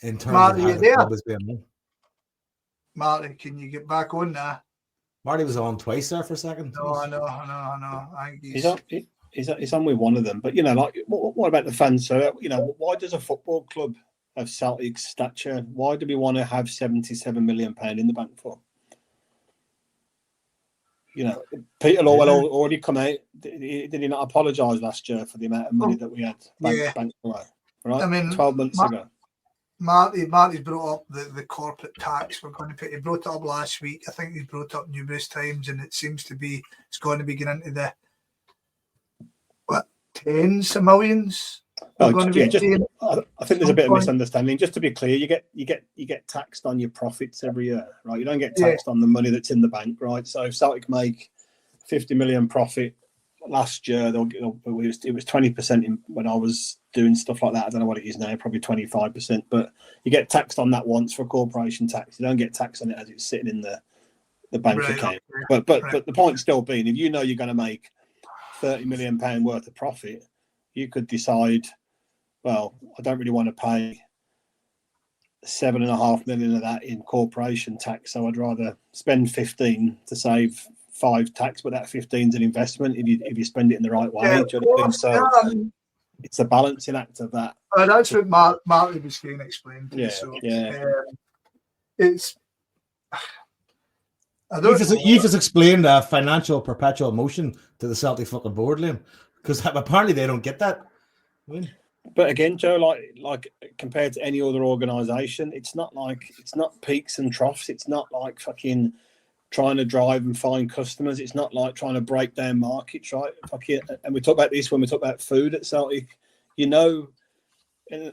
in terms Marty, of how the club is being run? Marty, can you get back on now? Marty was on twice there for a second. No, I know. He's on with one of them. But, like, what about the fans? So, why does a football club of Celtic stature, why do we want to have £77 million in the bank for? Peter Lowell already come out. Did he not apologise last year for the amount of money that we had banked away? Right? I mean, 12 months ago. Marty's brought up the corporate tax we're going to pay. He brought it up last week. I think he's brought it up numerous times, and it seems to be it's going to be getting into the tens of millions. I think there's a bit of misunderstanding. Just to be clear, you get taxed on your profits every year, right? You don't get taxed on the money that's in the bank, right? So if Celtic make 50 million profit last year, it was 20% when I was doing stuff like that. I don't know what it is now, probably 25%. But you get taxed on that once for corporation tax. You don't get taxed on it as it's sitting in the bank account. But the point still being, if you know you're going to make £30 million worth of profit, you could decide, well, I don't really want to pay 7.5 million of that in corporation tax, so I'd rather spend 15 to save 5 tax, but that 15 is an investment if you spend it in the right way. Yeah, do you know what I mean? So it's a balancing act of that. That's what Marty was saying, explained. Yeah, so, it's. I don't. You've just explained financial perpetual motion to the Celtic fucking board, Liam, because apparently they don't get that. But again, Joe, like compared to any other organisation, it's not peaks and troughs. It's not like fucking trying to drive and find customers. It's not like trying to break down markets, right? And we talk about this when we talk about food at Celtic.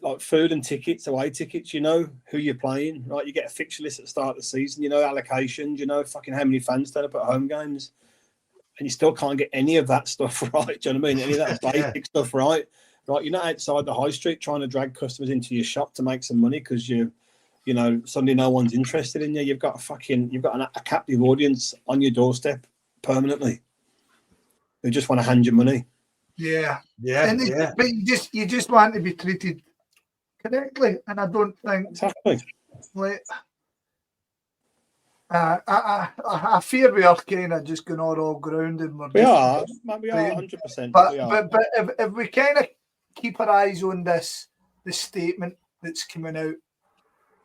Like food and tickets, away tickets, who you're playing, right? You get a fixture list at the start of the season, allocations, fucking how many fans turn up at home games. And you still can't get any of that stuff right. Do you know what I mean? Any of that basic stuff right? Right, you're not outside the high street trying to drag customers into your shop to make some money because suddenly no one's interested in you. You've got a captive audience on your doorstep permanently. They just want to hand you money. Yeah. But you just want to be treated correctly, and I don't think exactly. Like, I fear we are kind of just going all ground, and we are 100%. But if we kind of keep our eyes on the statement that's coming out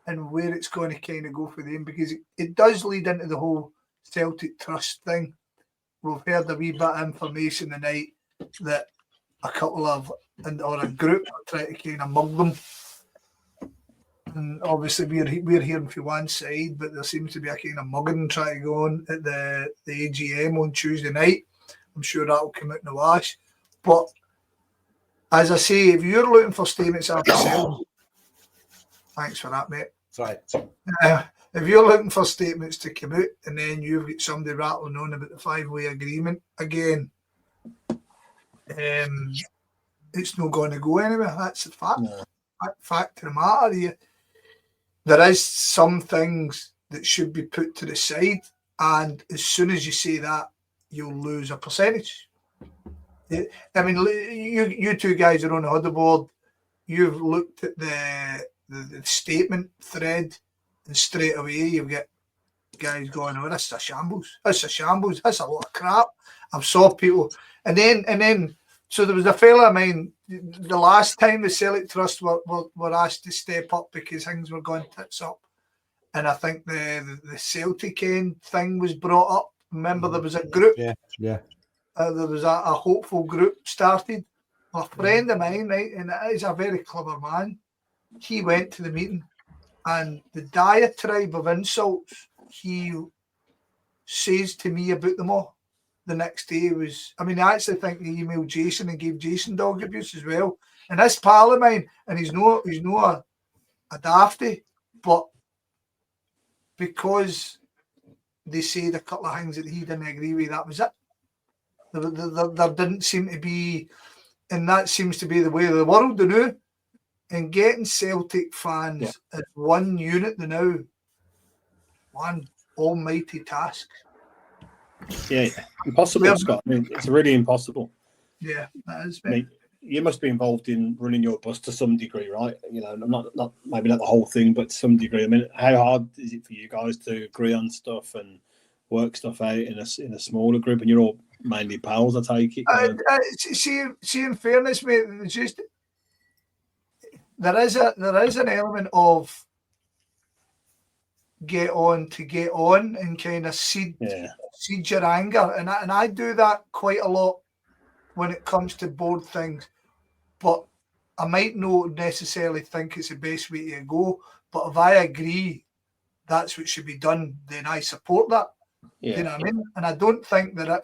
and where it's going to kind of go for them, because it does lead into the whole Celtic Trust thing. We've heard a wee bit of information tonight that a couple of, or a group are trying to kind of mug them. And obviously we're hearing from one side, but there seems to be a kind of mugging trying to go on at the AGM on Tuesday night. I'm sure that will come out in the wash. But as I say, if you're looking for statements after Celtic, thanks for that, mate. Sorry. If you're looking for statements to come out and then you've got somebody rattling on about the 5-way agreement again, it's not going to go anywhere. That's the fact. No. Fact of the matter. There is some things that should be put to the side, and as soon as you say that, you'll lose a percentage. I mean, you two guys are on the huddle board. You've looked at the statement thread, and straight away you've got guys going, "Oh, this is a shambles. This is a shambles. That's a lot of crap." I've saw people, and then. So there was a fella of mine, the last time the Celtic Trust were asked to step up because things were going tits up. And I think the Celtic end thing was brought up. Remember, there was a group. Yeah. There was a hopeful group started. A friend of mine, right, and he's a very clever man. He went to the meeting, and the diatribe of insults he says to me about them all the next day was, I actually think he emailed Jason and gave Jason dog abuse as well. And this pal of mine, and he's not a dafty, but because they said a couple of things that he didn't agree with, that was it. There didn't seem to be, and that seems to be the way of the world now. And getting Celtic fans as one unit now, one almighty task. Yeah, impossible, Scott. It's really impossible. Yeah, that is. You must be involved in running your bus to some degree, right? Not maybe not the whole thing, but to some degree. How hard is it for you guys to agree on stuff and work stuff out in a smaller group? And you're all mainly pals, I take it. See, in fairness, mate, it's just there is an element of get on and kind of seed your anger, and I do that quite a lot when it comes to board things, but I might not necessarily think it's the best way to go, but if I agree that's what should be done, then I support that. You know what I mean? And I don't think that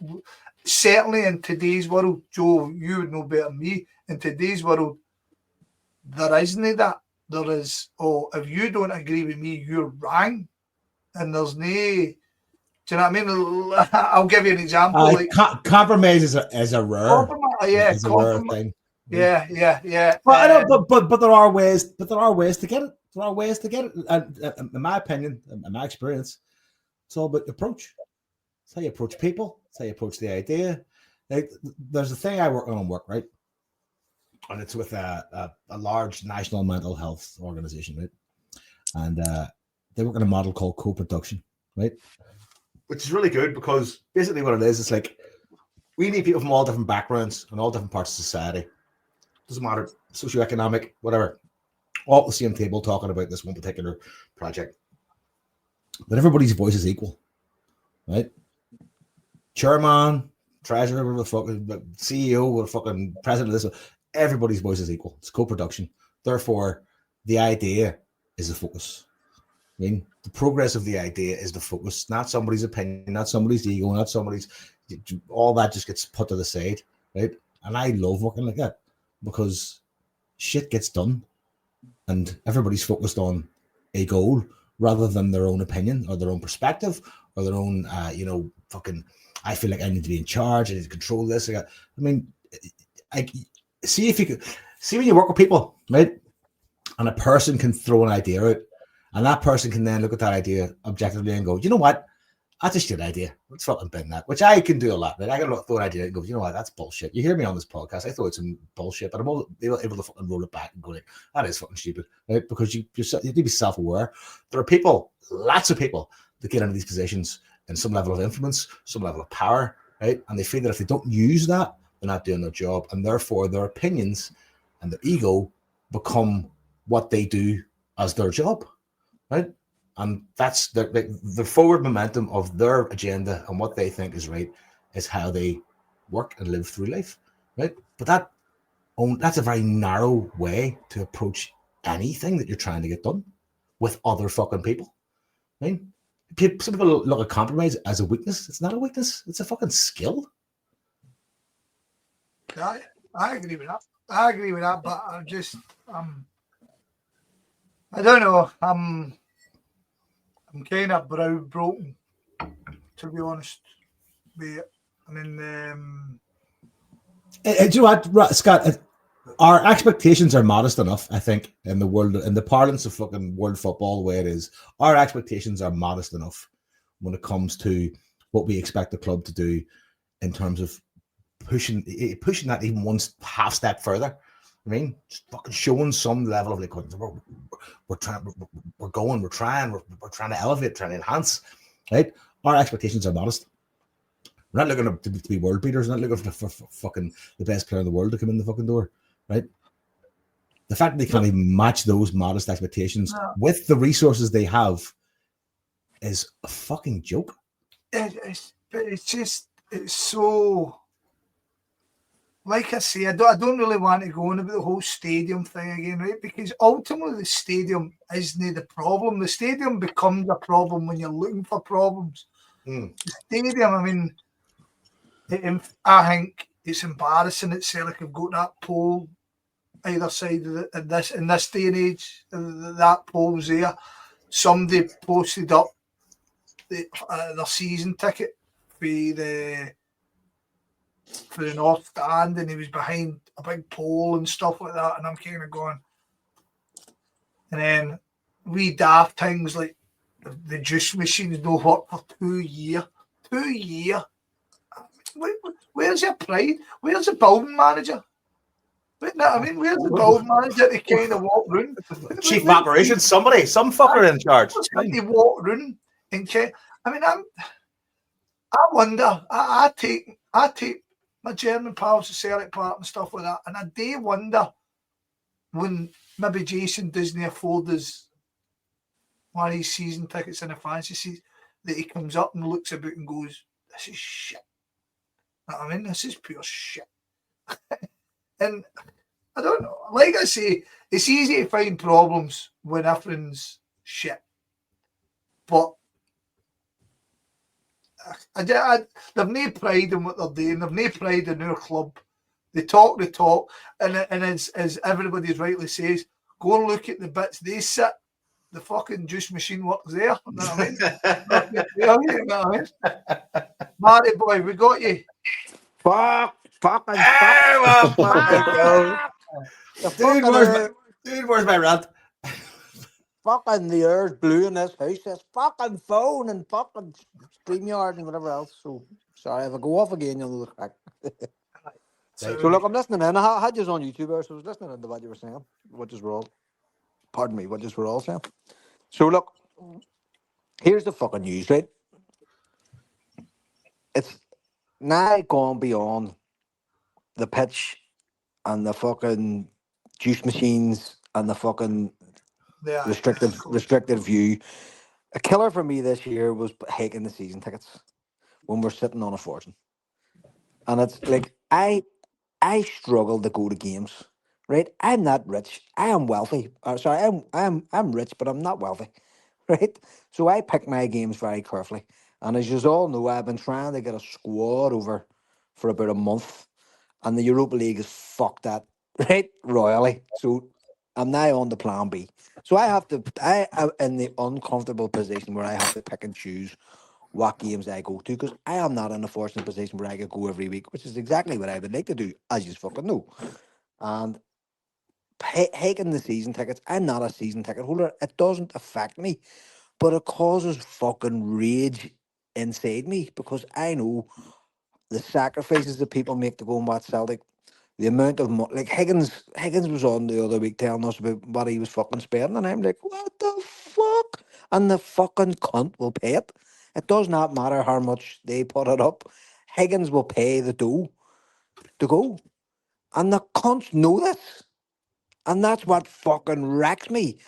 certainly in today's world, Joe, you would know better than me, in today's world there isn't that. There is, if you don't agree with me, you're wrong. And there's no, Do you know what I mean? I'll give you an example. Like compromise is a rare, yeah, rare thing. Yeah. Well, I don't, but there are ways. But there are ways to get it. There are ways to get it. And in my opinion, in my experience, it's all about approach. It's how you approach people. It's how you approach the idea. Like, there's a thing I work on work, right? And it's with a large national mental health organization, right? And they work on a model called co-production, right? Which is really good because basically what it is, it's like we need people from all different backgrounds and all different parts of society. Doesn't matter, socioeconomic, whatever. All at the same table talking about this one particular project. But everybody's voice is equal, right? Chairman, treasurer, the fucking CEO, the fucking president of this, everybody's voice is equal. It's co-production. Therefore, the idea is the focus. I mean, the progress of the idea is the focus, not somebody's opinion, not somebody's ego, not somebody's. All that just gets put to the side, right? And I love working like that because shit gets done, and everybody's focused on a goal rather than their own opinion or their own perspective or their own, fucking. I feel like I need to be in charge. I need to control this. I mean, I see if you could see when you work with people, right? And a person can throw an idea out, and that person can then look at that idea objectively and go, you know what? That's a shit idea. Let's fucking bin that, which I can do a lot. Right? I can throw an idea and go, you know what? That's bullshit. You hear me on this podcast. I thought it's some bullshit, but I'm able to fucking roll it back and go like, that is fucking stupid, right? Because you need to be self-aware. There are people, lots of people, that get into these positions in some level of influence, some level of power, right? And they feel that if they don't use that, they're not doing their job, and therefore their opinions and their ego become what they do as their job, right? And that's the forward momentum of their agenda and what they think is right is how they work and live through life, right? But that's a very narrow way to approach anything that you're trying to get done with other fucking people. I mean, some people look at compromise as a weakness. It's not a weakness. It's a fucking skill. I agree with that. But I'm just, I don't know. I'm kind of brow broken, to be honest. I mean, do you know what, Scott? Our expectations are modest enough, I think, in the world, in the parlance of fucking world football, the way it is. Our expectations are modest enough when it comes to what we expect the club to do in terms of pushing that even one half step further. I mean, just fucking showing some level of like we're trying to elevate, trying to enhance, right? Our expectations are modest. We're not looking to be world beaters. We're not looking for fucking the best player in the world to come in the fucking door, right? The fact that they can't even match those modest expectations with the resources they have is a fucking joke. It's so. Like I say, I don't really want to go on about the whole stadium thing again, right? Because ultimately the stadium isn't the problem. The stadium becomes a problem when you're looking for problems. The stadium, I mean, I think it's embarrassing that Celtic have got that pole either side of this in this day and age. That pole's there. Somebody posted up their season ticket for the North Stand, and he was behind a big pole and stuff like that, and I'm kind of going. And then we daft things like the juice machines no work for 2 years. 2 years. Where's your pride? Where's the building manager? Where's the building manager to kind of walk round? Chief of operations, some fucker in charge. They walk round and check. I mean, I wonder. I take my German pals to Celtic Park and stuff like that, and I do wonder when maybe Jason doesn't afford us one of his season tickets in a fancy seat, that he comes up and looks about and goes, "This is shit." I mean, this is pure shit. And I don't know. Like I say, it's easy to find problems when everything's shit, but they've no pride in what they're doing. They've no pride in our club. They talk the talk, and as everybody rightly says, go and look at the bits they sit the fucking juice machine works there. You know what I mean? Not just there, you know what I mean? Marty boy, we got you. Fucking Ah, well, fucking go. The Where's my rant? fucking the air's blue in this house. This fucking phone and fucking StreamYard and whatever else. So sorry if I go off again, you'll know the crack. So, So look, I'm listening in. I had you on YouTube there, so I was listening into what you were saying. What just were all, pardon me, what just were all saying. So look, here's the fucking news, right? It's now gone beyond the pitch and the fucking juice machines and the fucking yeah, restricted view. A killer for me this year was hiking the season tickets when we're sitting on a fortune. And it's like I struggle to go to games. Right? I'm not rich. I am wealthy. Sorry, I'm rich, but I'm not wealthy. Right? So I pick my games very carefully. And as you all know, I've been trying to get a squad over for about a month. And the Europa League has fucked that, right? Royally. So I'm now on the plan B. So I am in the uncomfortable position where I have to pick and choose what games I go to because I am not in a fortunate position where I could go every week, which is exactly what I would like to do, as you fucking know. And taking the season tickets, I'm not a season ticket holder. It doesn't affect me, but it causes fucking rage inside me because I know the sacrifices that people make to go and watch Celtic. The amount of money, like Higgins was on the other week telling us about what he was fucking spending, and I'm like, what the fuck? And the fucking cunt will pay it. It does not matter how much they put it up. Higgins will pay the dough to go, and the cunts know this, and that's what fucking wrecks me.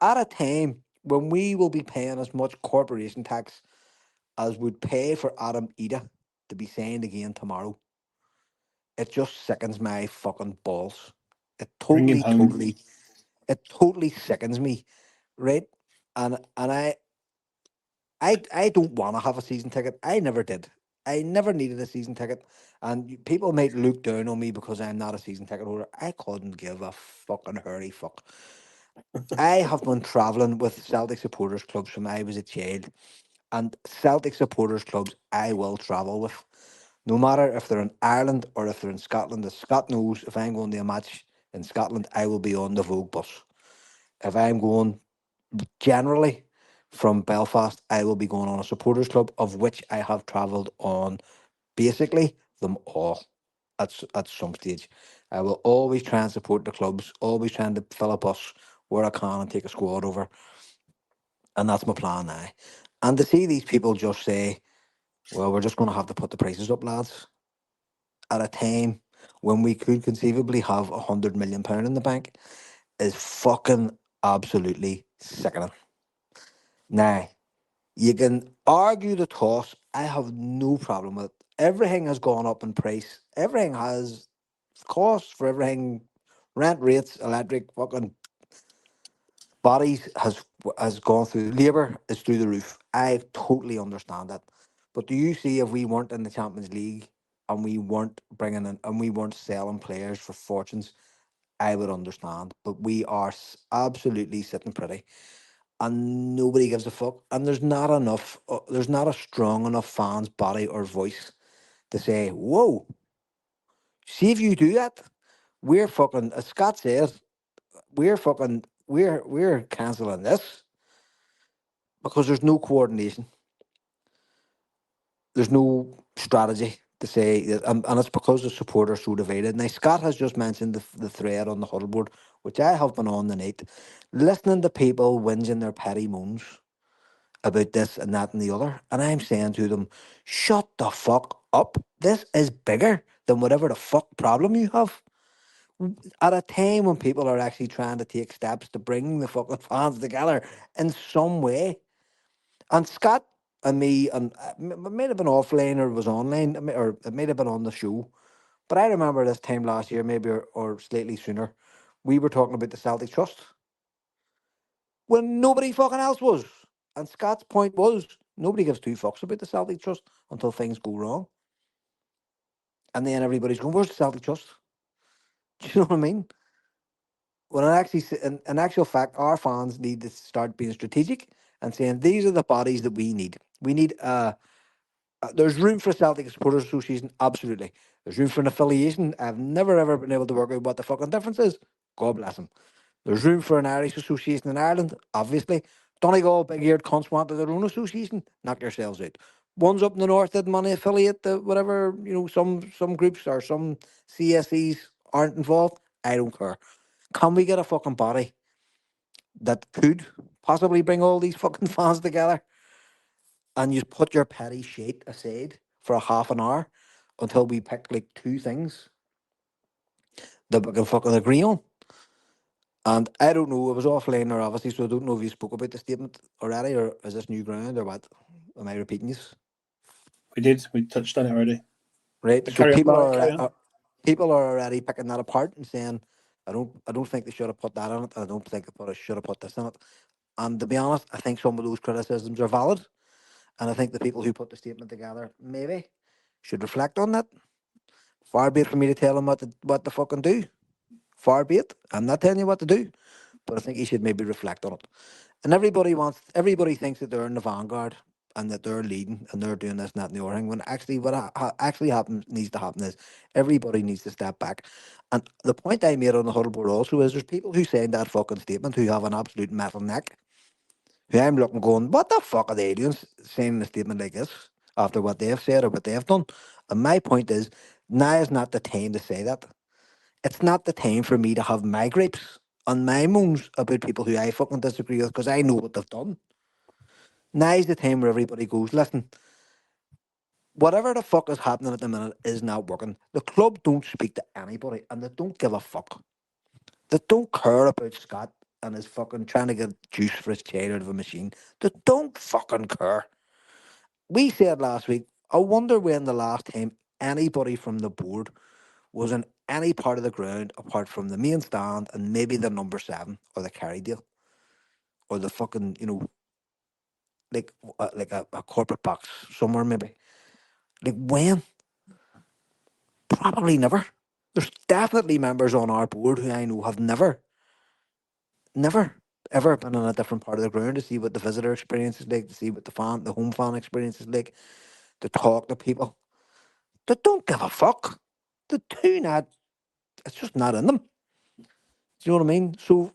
At a time when we will be paying as much corporation tax as would pay for Adam Ida to be signed again tomorrow. It just sickens my fucking balls. It Bring him totally, home. totally, it totally sickens me, right? And I don't want to have a season ticket. I never did. I never needed a season ticket. And people might look down on me because I'm not a season ticket holder. I couldn't give a fucking hurry fuck. I have been travelling with Celtic supporters clubs from I was a child, and Celtic supporters clubs I will travel with. No matter if they're in Ireland or if they're in Scotland, as Scott knows, if I'm going to a match in Scotland, I will be on the Vogue bus. If I'm going generally from Belfast, I will be going on a supporters club, of which I have travelled on basically them all at some stage. I will always try and support the clubs, always trying to fill a bus where I can and take a squad over. And that's my plan now. And to see these people just say, well, we're just going to have to put the prices up, lads, at a time when we could conceivably have £100 million in the bank is fucking absolutely sickening. Now, you can argue the toss. I have no problem with it. Everything has gone up in price. Everything has costs for everything. Rent rates, electric, fucking bodies has gone through. Labour is through the roof. I totally understand that. But do you see if we weren't in the Champions League and we weren't bringing in and we weren't selling players for fortunes, I would understand. But we are absolutely sitting pretty, and nobody gives a fuck. And there's not enough. There's not a strong enough fans' body or voice to say, "Whoa, see if you do that, we're fucking." As Scott says, we're fucking. We're cancelling this because there's no coordination. There's no strategy to say, and it's because the supporters are so divided. Now, Scott has just mentioned the thread on the huddle board, which I have been on the night, listening to people whinging their petty moans about this and that and the other. And I'm saying to them, shut the fuck up. This is bigger than whatever the fuck problem you have. At a time when people are actually trying to take steps to bring the fucking fans together in some way. And Scott and me, and it might have been offline or it was online, or it might have been on the show. But I remember this time last year, maybe or slightly sooner, we were talking about the Celtic Trust when nobody fucking else was. And Scott's point was nobody gives two fucks about the Celtic Trust until things go wrong. And then everybody's going, where's the Celtic Trust? Do you know what I mean? when in actual fact, our fans need to start being strategic and saying these are the bodies that we need. We need there's room for a Celtic Supporters Association, absolutely. There's room for an affiliation. I've never ever been able to work out what the fucking difference is. God bless them. There's room for an Irish association in Ireland, obviously. Donegal, big eared cunts wanted their own association. Knock yourselves out. Ones up in the north didn't want to affiliate the whatever, some groups or some CSCs aren't involved. I don't care. Can we get a fucking body that could possibly bring all these fucking fans together and you put your petty shit aside for a half an hour until we pick like two things that we can fucking agree on? And I don't know, it was offline there obviously, so I don't know if you spoke about the statement already or is this new ground or what? Am I repeating this? We did. We touched on it already. Right. But So carry on, people Brian, carry on. people are already picking that apart and saying, I don't think they should have put that on it. I don't think they should have put this in it. And to be honest, I think some of those criticisms are valid. And I think the people who put the statement together maybe should reflect on that. Far be it for me to tell them what to fucking do. Far be it. I'm not telling you what to do, but I think you should maybe reflect on it. And everybody thinks that they're in the vanguard and that they're leading and they're doing this, and that, and the other thing. When actually, actually needs to happen is everybody needs to step back. And the point I made on the huddle board also is there's people who say that fucking statement who have an absolute metal neck. Who I'm looking going, what the fuck are they doing saying a statement like this after what they've said or what they've done? And my point is, now is not the time to say that. It's not the time for me to have my grapes and my moans about people who I fucking disagree with because I know what they've done. Now's the time where everybody goes, listen, whatever the fuck is happening at the minute is not working. The club don't speak to anybody and they don't give a fuck. They don't care about Scott and his fucking trying to get juice for his chair out of a machine. They don't fucking care. We said last week, I wonder when the last time anybody from the board was in any part of the ground apart from the main stand and maybe the number 7 or the carry deal or the fucking, like a corporate box somewhere maybe. Like when? Probably never. There's definitely members on our board who I know have never, ever been in a different part of the ground to see what the visitor experience is like, to see what the home fan experience is like, to talk to people. They don't give a fuck. They do not. It's just not in them. Do you know what I mean? So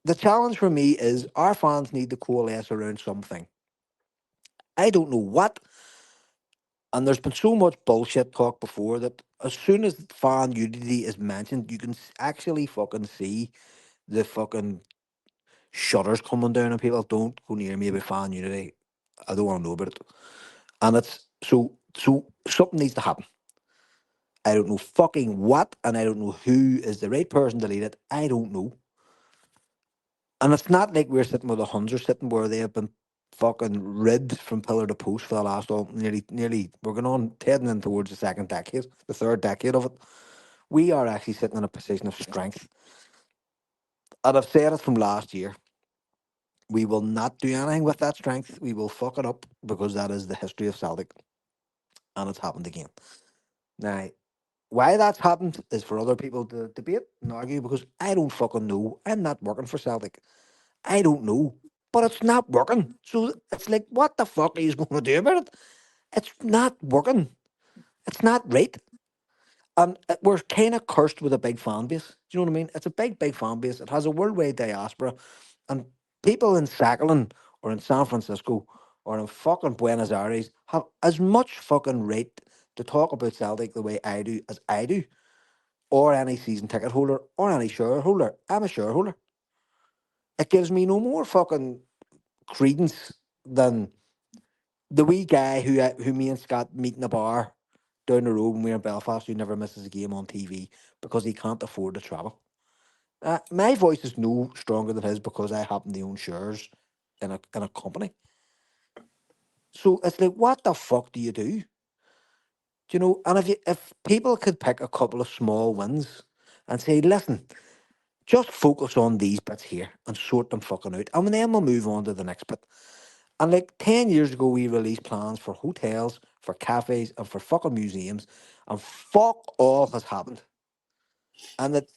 the challenge for me is our fans need to coalesce around something. I don't know what. And there's been so much bullshit talk before that as soon as fan unity is mentioned, you can actually fucking see the fucking shutters coming down and people don't go near me about fan unity. I don't want to know about it. And it's so something needs to happen. I don't know fucking what, and I don't know who is the right person to lead it. I don't know. And it's not like we're sitting where the Huns are sitting, where they have been fucking rid from pillar to post for the last nearly. We're going on heading in towards the second decade, the third decade of it. We are actually sitting in a position of strength. And I've said it from last year. We will not do anything with that strength. We will fuck it up because that is the history of Celtic, and it's happened again. Now, why that's happened is for other people to debate and argue because I don't fucking know. I'm not working for Celtic. I don't know. But it's not working. So it's like, what the fuck are you going to do about it? It's not working. It's not right. And we're kind of cursed with a big fan base. Do you know what I mean? It's a big fan base. It has a worldwide diaspora. And people in Sakhalin or in San Francisco or in fucking Buenos Aires have as much fucking right to talk about Celtic the way I do as I do, or any season ticket holder or any shareholder. I'm a shareholder. It gives me no more fucking credence than the wee guy who me and Scott meet in a bar down the road when we're in Belfast who never misses a game on TV because he can't afford to travel. My voice is no stronger than his because I happen to own shares in a company. So it's like, what the fuck do you do? Do you know? And if people could pick a couple of small wins and say, listen, just focus on these bits here and sort them fucking out, and then we'll move on to the next bit. And like 10 years ago, we released plans for hotels, for cafes, and for fucking museums, and fuck all has happened. And that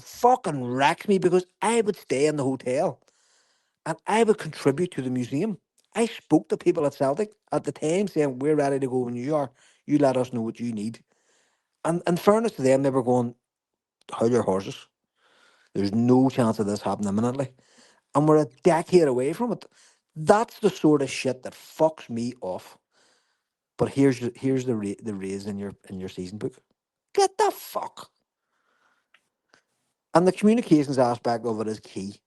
fucking wrecks me because I would stay in the hotel and I would contribute to the museum. I spoke to people at Celtic at the time saying, we're ready to go when you are. You let us know what you need. And in fairness to them, they were going, hold your horses. There's no chance of this happening imminently. And we're a decade away from it. That's the sort of shit that fucks me off. But here's the raise in your season book. Get the fuck. And the communications aspect of it is key.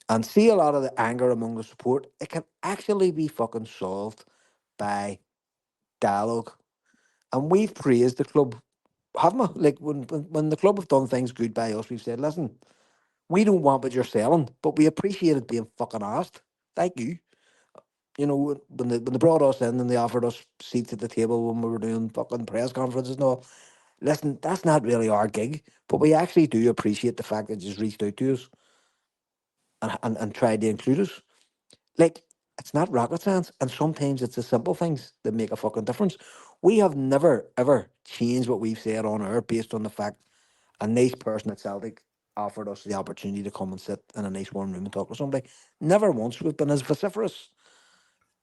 And see a lot of the anger among the support. It can actually be fucking solved by dialogue. And we've praised the club, haven't we? Like when the club have done things good by us, we've said, listen, we don't want what you're selling, but we appreciate it being fucking asked. Thank you. You know, when they brought us in and they offered us seats at the table when we were doing fucking press conferences and all, listen, that's not really our gig, but we actually do appreciate the fact that you just reached out to us and tried to include us. Like, it's not rocket science, and sometimes it's the simple things that make a fucking difference. We have never, ever changed what we've said on air based on the fact a nice person at Celtic offered us the opportunity to come and sit in a nice warm room and talk to somebody. Never once we've been as vociferous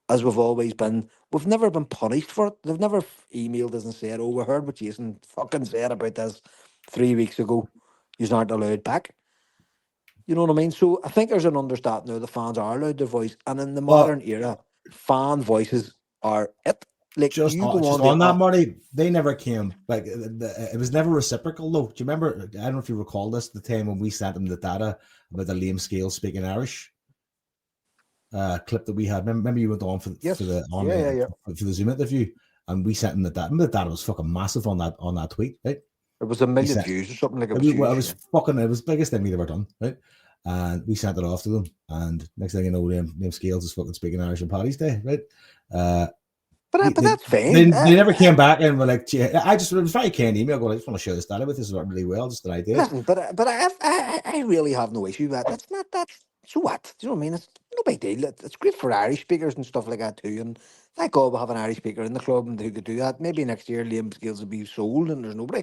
as we've always been. We've never been punished for it. They've never emailed us and said, oh, we heard what Jason fucking said about this 3 weeks ago. You aren't allowed back. You know what I mean? So I think there's an understanding now the fans are allowed their voice. And in the modern era, fan voices are it. Like, you go just on the on that, Marty, they never came. Like, it was never reciprocal, though. Do you remember? I don't know if you recall this, the time when we sent them the data about the Liam Scales speaking Irish clip that we had. Remember you went on for the online for the Zoom interview, and we sent them the data. Remember the data was fucking massive on that tweet, right? It was 1 million views or something like it. It was the biggest thing we'd ever done, right? And we sent it off to them, and next thing you know, Liam Scales is fucking speaking Irish on Paddy's Day, right? But that's fine. They never came back and were like, it was very kind email going, I just want to share this data with this. It's not really well, just an idea. Listen, but I really have no issue with that. That's not that. So what? Do you know what I mean? It's no big deal. It's great for Irish speakers and stuff like that too. And thank God we have an Irish speaker in the club and who could do that. Maybe next year Liam Scales will be sold and there's nobody.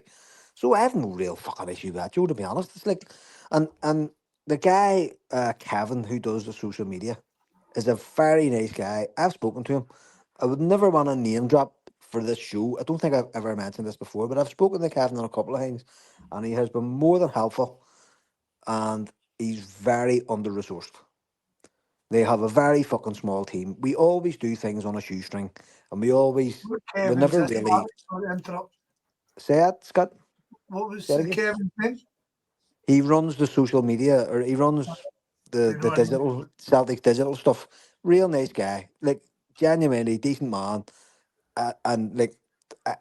So I have no real fucking issue with that, Joe, to be honest. It's like, and the guy, Kevin, who does the social media, is a very nice guy. I've spoken to him. I would never want to name drop for this show. I don't think I've ever mentioned this before, but I've spoken to Kevin on a couple of things, and he has been more than helpful, and he's very under-resourced. They have a very fucking small team. We always do things on a shoestring, and we never really... Sorry to interrupt. Say it, Scott. What was Kevin's name? He runs the social media, or he runs the digital, Celtic digital stuff. Real nice guy. Like, genuinely decent man. And like,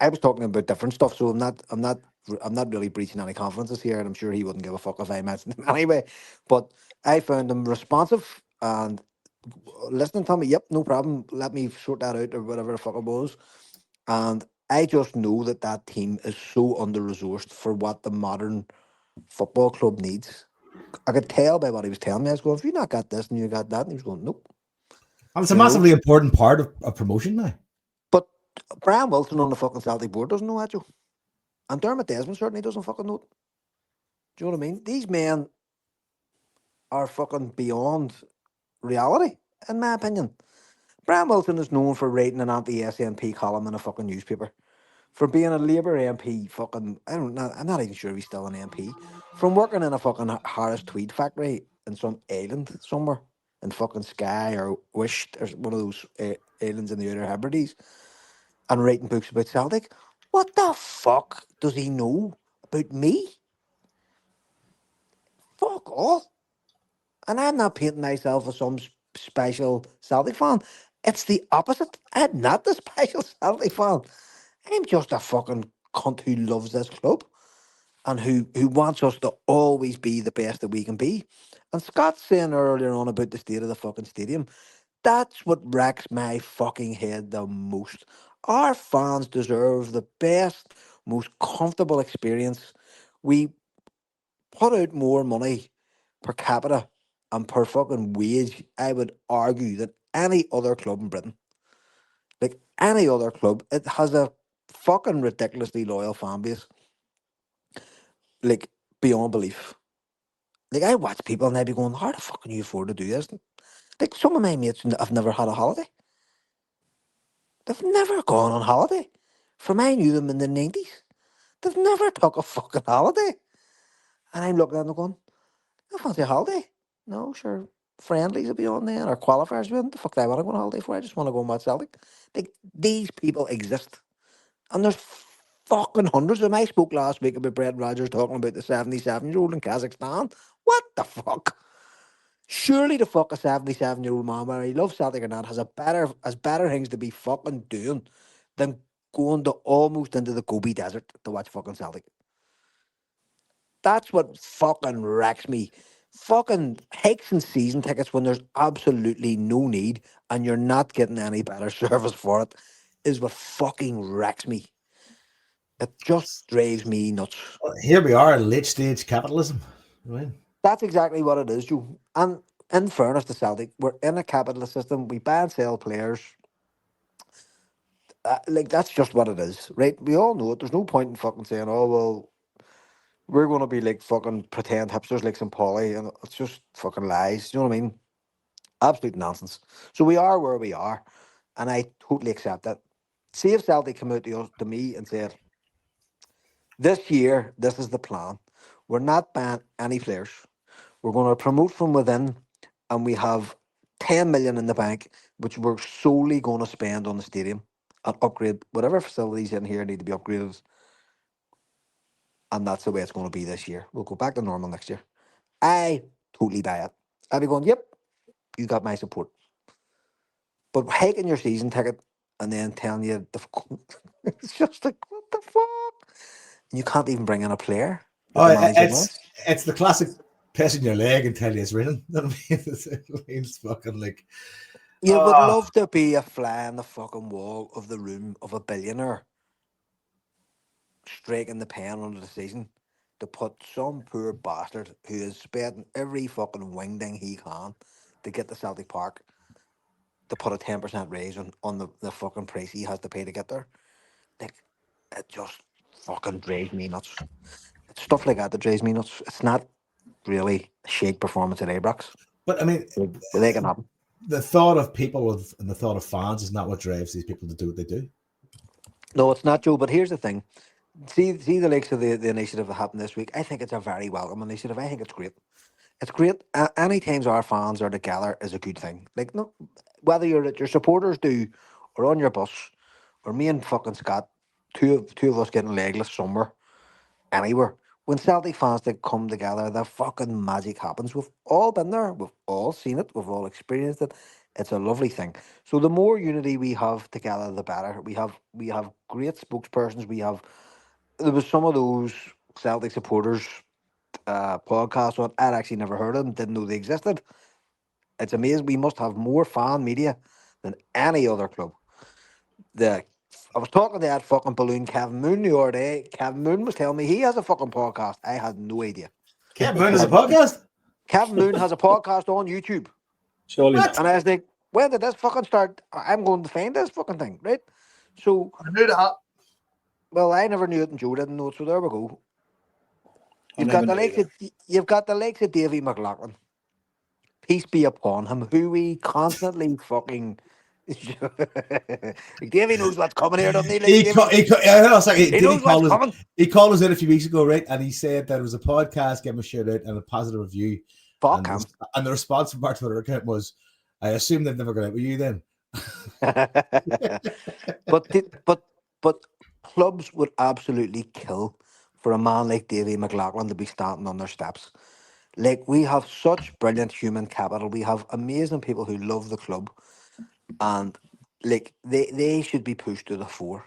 I was talking about different stuff, so I'm not really breaching any confidences here, and I'm sure he wouldn't give a fuck if I mentioned him anyway. But I found him responsive and listening to me. Yep, no problem. Let me sort that out or whatever the fuck it was. And I just know that team is so under resourced for what the modern football club needs. I could tell by what he was telling me. I was going, "If you not got this and you got that," and he was going, "Nope." And it's a massively important part of promotion now. But Brian Wilson on the fucking Celtic board doesn't know that, Joe. And Dermot Desmond certainly doesn't fucking know it. Do you know what I mean? These men are fucking beyond reality, in my opinion. Brian Wilson is known for writing an anti-SNP column in a fucking newspaper. For being a Labour MP, I'm not even sure if he's still an MP. From working in a fucking Harris tweed factory in some island somewhere in fucking Skye or Wisht or one of those islands in the Outer Hebrides, and writing books about Celtic. What the fuck does he know about me? Fuck all. And I'm not painting myself as some special Celtic fan. It's the opposite. I'm not the special Celtic fan. I'm just a fucking cunt who loves this club and who wants us to always be the best that we can be. And Scott's saying earlier on about the state of the fucking stadium. That's what wrecks my fucking head the most. Our fans deserve the best, most comfortable experience. We put out more money per capita and per fucking wage, I would argue, than any other club in Britain. Like any other club, it has a fucking ridiculously loyal fan base. Like beyond belief. Like, I watch people and they'd be going, how the fuck can you afford to do this? Like, some of my mates have never had a holiday. They've never gone on holiday. From I knew them in the 90s, they've never took a fucking holiday. And I'm looking at them going, I fancy a holiday. No, sure. Friendlies will be on then, or qualifiers will be on. The fuck do I want to go on holiday for? I just want to go and watch Celtic. Like, these people exist. And there's fucking hundreds of them. I spoke last week about Brett Rogers talking about the 77-year-old in Kazakhstan. What the fuck? Surely the fuck a 77-year-old man, whether he loves Celtic or not, has better things to be fucking doing than going to almost into the Gobi Desert to watch fucking Celtic. That's what fucking wrecks me. Fucking hikes and season tickets when there's absolutely no need and you're not getting any better service for it is what fucking wrecks me. It just drives me nuts. Here we are, late stage capitalism. Right? That's exactly what it is, Joe. And in fairness to Celtic, we're in a capitalist system. We buy and sell players. Like, that's just what it is, right? We all know it. There's no point in fucking saying, oh, well, we're going to be like fucking pretend hipsters like St. Pauli. And it's just fucking lies. You know what I mean? Absolute nonsense. So we are where we are. And I totally accept that. See if Celtic come out to me and said, this year, this is the plan. We're not buying any players. We're going to promote from within, and we have 10 million in the bank, which we're solely going to spend on the stadium and upgrade whatever facilities in here need to be upgraded. And that's the way it's going to be this year. We'll go back to normal next year. I totally buy it. I'll be going, yep, you got my support. But hiking your season ticket and then telling you it's just like, what the fuck? And you can't even bring in a player. It's the classic pressing your leg and tell you it's raining. You know what I mean? It's fucking like You would love to be a fly on the fucking wall of the room of a billionaire striking the pen under the season to put some poor bastard who is spending every fucking wingding he can to get to Celtic Park to put a 10% raise on the fucking price he has to pay to get there. Like, it just fucking drives me nuts. It's stuff like that drives me nuts. It's not really a shake performance at Ibrox. But I mean, they can happen. The thought of people and the thought of fans is not what drives these people to do what they do. No, it's not, Joe. But here's the thing: see the likes of the initiative that happened this week. I think it's a very welcome initiative. I think it's great. It's great. Any times our fans are together is a good thing. Like, no, whether you're at your supporters do, or on your bus, or me and fucking Scott, two of us getting legless somewhere, anywhere. When Celtic fans that come together, the fucking magic happens. We've all been there. We've all seen it. We've all experienced it. It's a lovely thing. So the more unity we have together, the better. We have great spokespersons. There was some of those Celtic supporters podcasts on. I'd actually never heard of them. Didn't know they existed. It's amazing. We must have more fan media than any other club. I was talking to that fucking balloon Kevin Moon the other day. Kevin Moon was telling me he has a fucking podcast. I had no idea. Kevin Moon has a podcast? Kevin Moon has a podcast on YouTube. Surely. And I was like, when did this fucking start? I'm going to find this fucking thing, right? So I knew that. Well, I never knew it, and Joe didn't know it. So there we go. You've got the likes of Davy McLaughlin. Peace be upon him, who we constantly fucking. Davey knows what's coming here, doesn't he? He knows what's coming. He called us in a few weeks ago, right? And he said that it was a podcast, give him a shout out and a positive review. Fuck him. And the response from our Twitter account was, I assume they've never got out with you then. but clubs would absolutely kill for a man like Davy McLaughlin to be standing on their steps. Like, we have such brilliant human capital. We have amazing people who love the club. And like they should be pushed to the fore.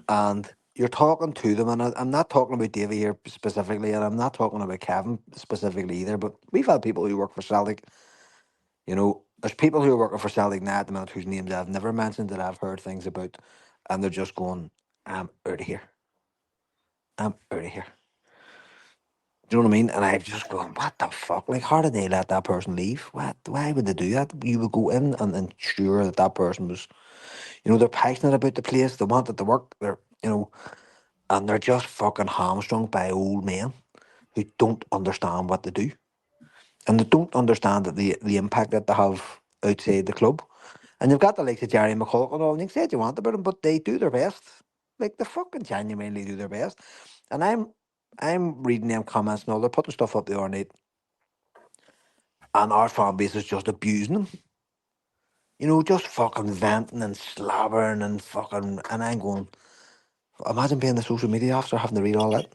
And you're talking to them, and I'm not talking about Davy here specifically, and I'm not talking about Kevin specifically either, but we've had people who work for Celtic. You know, there's people who are working for Celtic now at the minute whose names I've never mentioned that I've heard things about, and they're just going, I'm out of here. I'm out of here. Do you know what I mean? And I've just gone, what the fuck? Like, how did they let that person leave? What? Why would they do that? You would go in and ensure that that person was, you know, they're passionate about the place. They wanted to work. They're, you know, and they're just fucking hamstrung by old men who don't understand what to do. and they don't understand that the impact that they have outside the club. And you've got the likes of Jerry McCulloch and all, and you can say what you want about them, but they do their best. Like, they fucking genuinely do their best. And I'm reading them comments and all, they're putting stuff up the other night, and our fan base is just abusing them. You know, just fucking venting and slabbering and fucking, and I'm going, imagine being the social media officer having to read all that.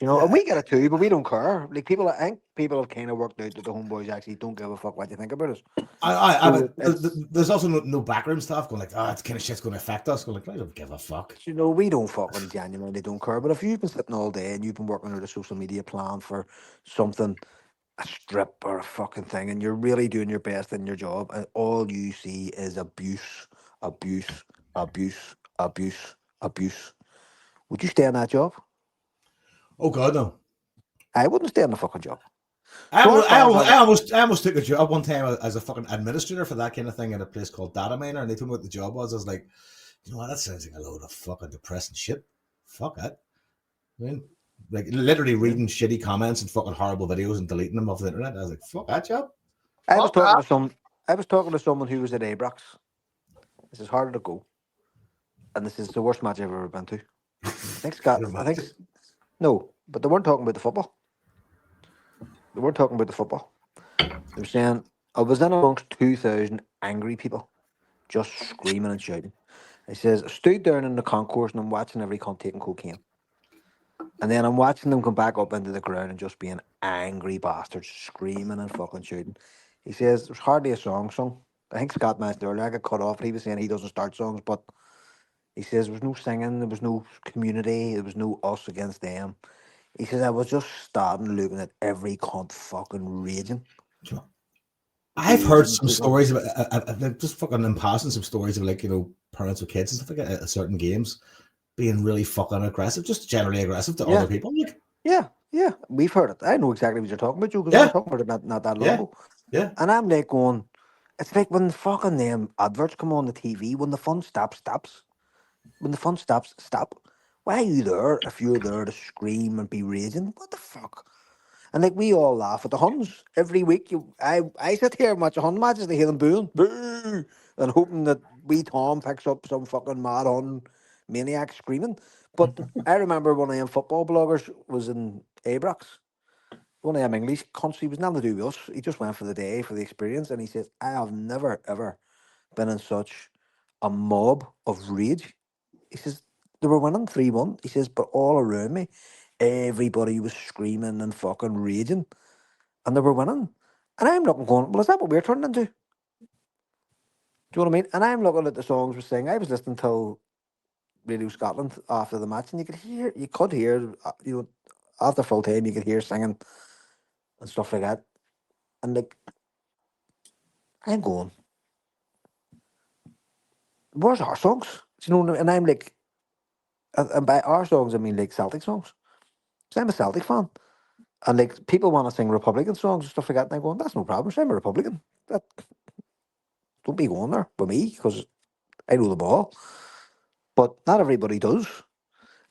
You know, and we get it too, but we don't care. Like, people, I think people have kind of worked out that the homeboys actually don't give a fuck what you think about us. There's also no backroom staff going like, it's kind of shit's going to affect us. Going like, I don't give a fuck. You know, we don't fucking genuinely don't care. But if you've been sitting all day and you've been working out a social media plan for something, a strip or a fucking thing, and you're really doing your best in your job, and all you see is abuse, abuse, abuse, abuse, abuse, would you stay in that job? Oh God, no. I wouldn't stay in the fucking job. I almost took a job one time as a fucking administrator for that kind of thing at a place called Data Miner, and they told me what the job was. I was like, you know what, that sounds like a load of fucking depressing shit. Fuck that. I mean, like, literally reading shitty comments and fucking horrible videos and deleting them off the internet. I was like, fuck that job. I was talking to someone who was at Abrax. This is harder to go, and this is the worst match I've ever been to. I think Scott. No, but they weren't talking about the football. They weren't talking about the football. They were saying, I was in amongst 2,000 angry people, just screaming and shouting. He says, I stood down in the concourse and I'm watching every cunt taking cocaine. And then I'm watching them come back up into the ground and just being angry bastards, screaming and fucking shouting. He says, there's hardly a song sung. I think Scott mentioned earlier, I got cut off, and he was saying he doesn't start songs, but he says there was no singing, there was no community, there was no us against them. He says, I was just standing looking at every cunt fucking raging. I've heard some stories about, just fucking in passing, some stories of, like, you know, parents with kids and stuff like that at certain games being really fucking aggressive, just generally aggressive to other people. Like, yeah, we've heard it. I know exactly what you're talking about, Joe, because we were talking about it not that long ago. Yeah. And I'm like going, it's like when fucking them adverts come on the TV, when the fun stops. When the fun stops, stop. Why are you there if you're there to scream and be raging? What the fuck? And like, we all laugh at the Huns every week. I sit here and watch the Hun matches, they hear them booing, boo, and hoping that wee Tom picks up some fucking mad Hun maniac screaming. But I remember one of them football bloggers was in Abrax. One of them English cunts, he was nothing to do with us. He just went for the day, for the experience. And he says, I have never, ever been in such a mob of rage. He says, they were winning 3-1. He says, but all around me, everybody was screaming and fucking raging. And they were winning. And I'm looking going, well, is that what we're turning into? Do you know what I mean? And I'm looking at the songs we're singing. I was listening to Radio Scotland after the match, and you could hear, you know, after full time, you could hear singing and stuff like that. And like, I'm going, where's our songs? Do you know, and I'm like, and by our songs, I mean like Celtic songs. So I'm a Celtic fan. And like, people want to sing Republican songs and stuff like that. And I'm going, that's no problem. So I'm a Republican. Don't be going there with me, because I know the ball. But not everybody does.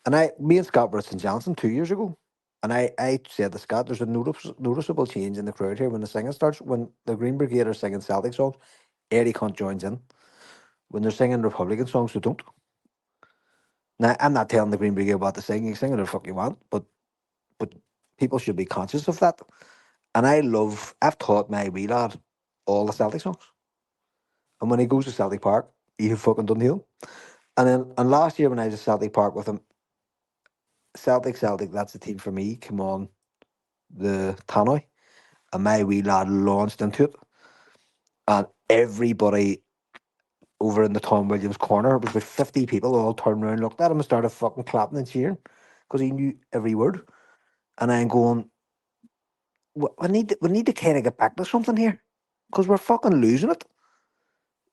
And me and Scott were at St. Johnson 2 years ago. And I said to Scott, there's a noticeable change in the crowd here when the singing starts. When the Green Brigade are singing Celtic songs, Eddie Cunt joins in. When they're singing Republican songs, they don't. Now, I'm not telling the Green Brigade what to sing. You sing whatever the fuck you want. But people should be conscious of that. And I've taught my wee lad all the Celtic songs. And when he goes to Celtic Park, he fucking doesn't hear them. And last year when I was at Celtic Park with him, Celtic, that's the team for me, came on the tannoy, and my wee lad launched into it. And everybody over in the Tom Williams corner, it was about 50 people, all turned around, looked at him and started fucking clapping and cheering, because he knew every word. And I'm going, we need to kind of get back to something here, because we're fucking losing it.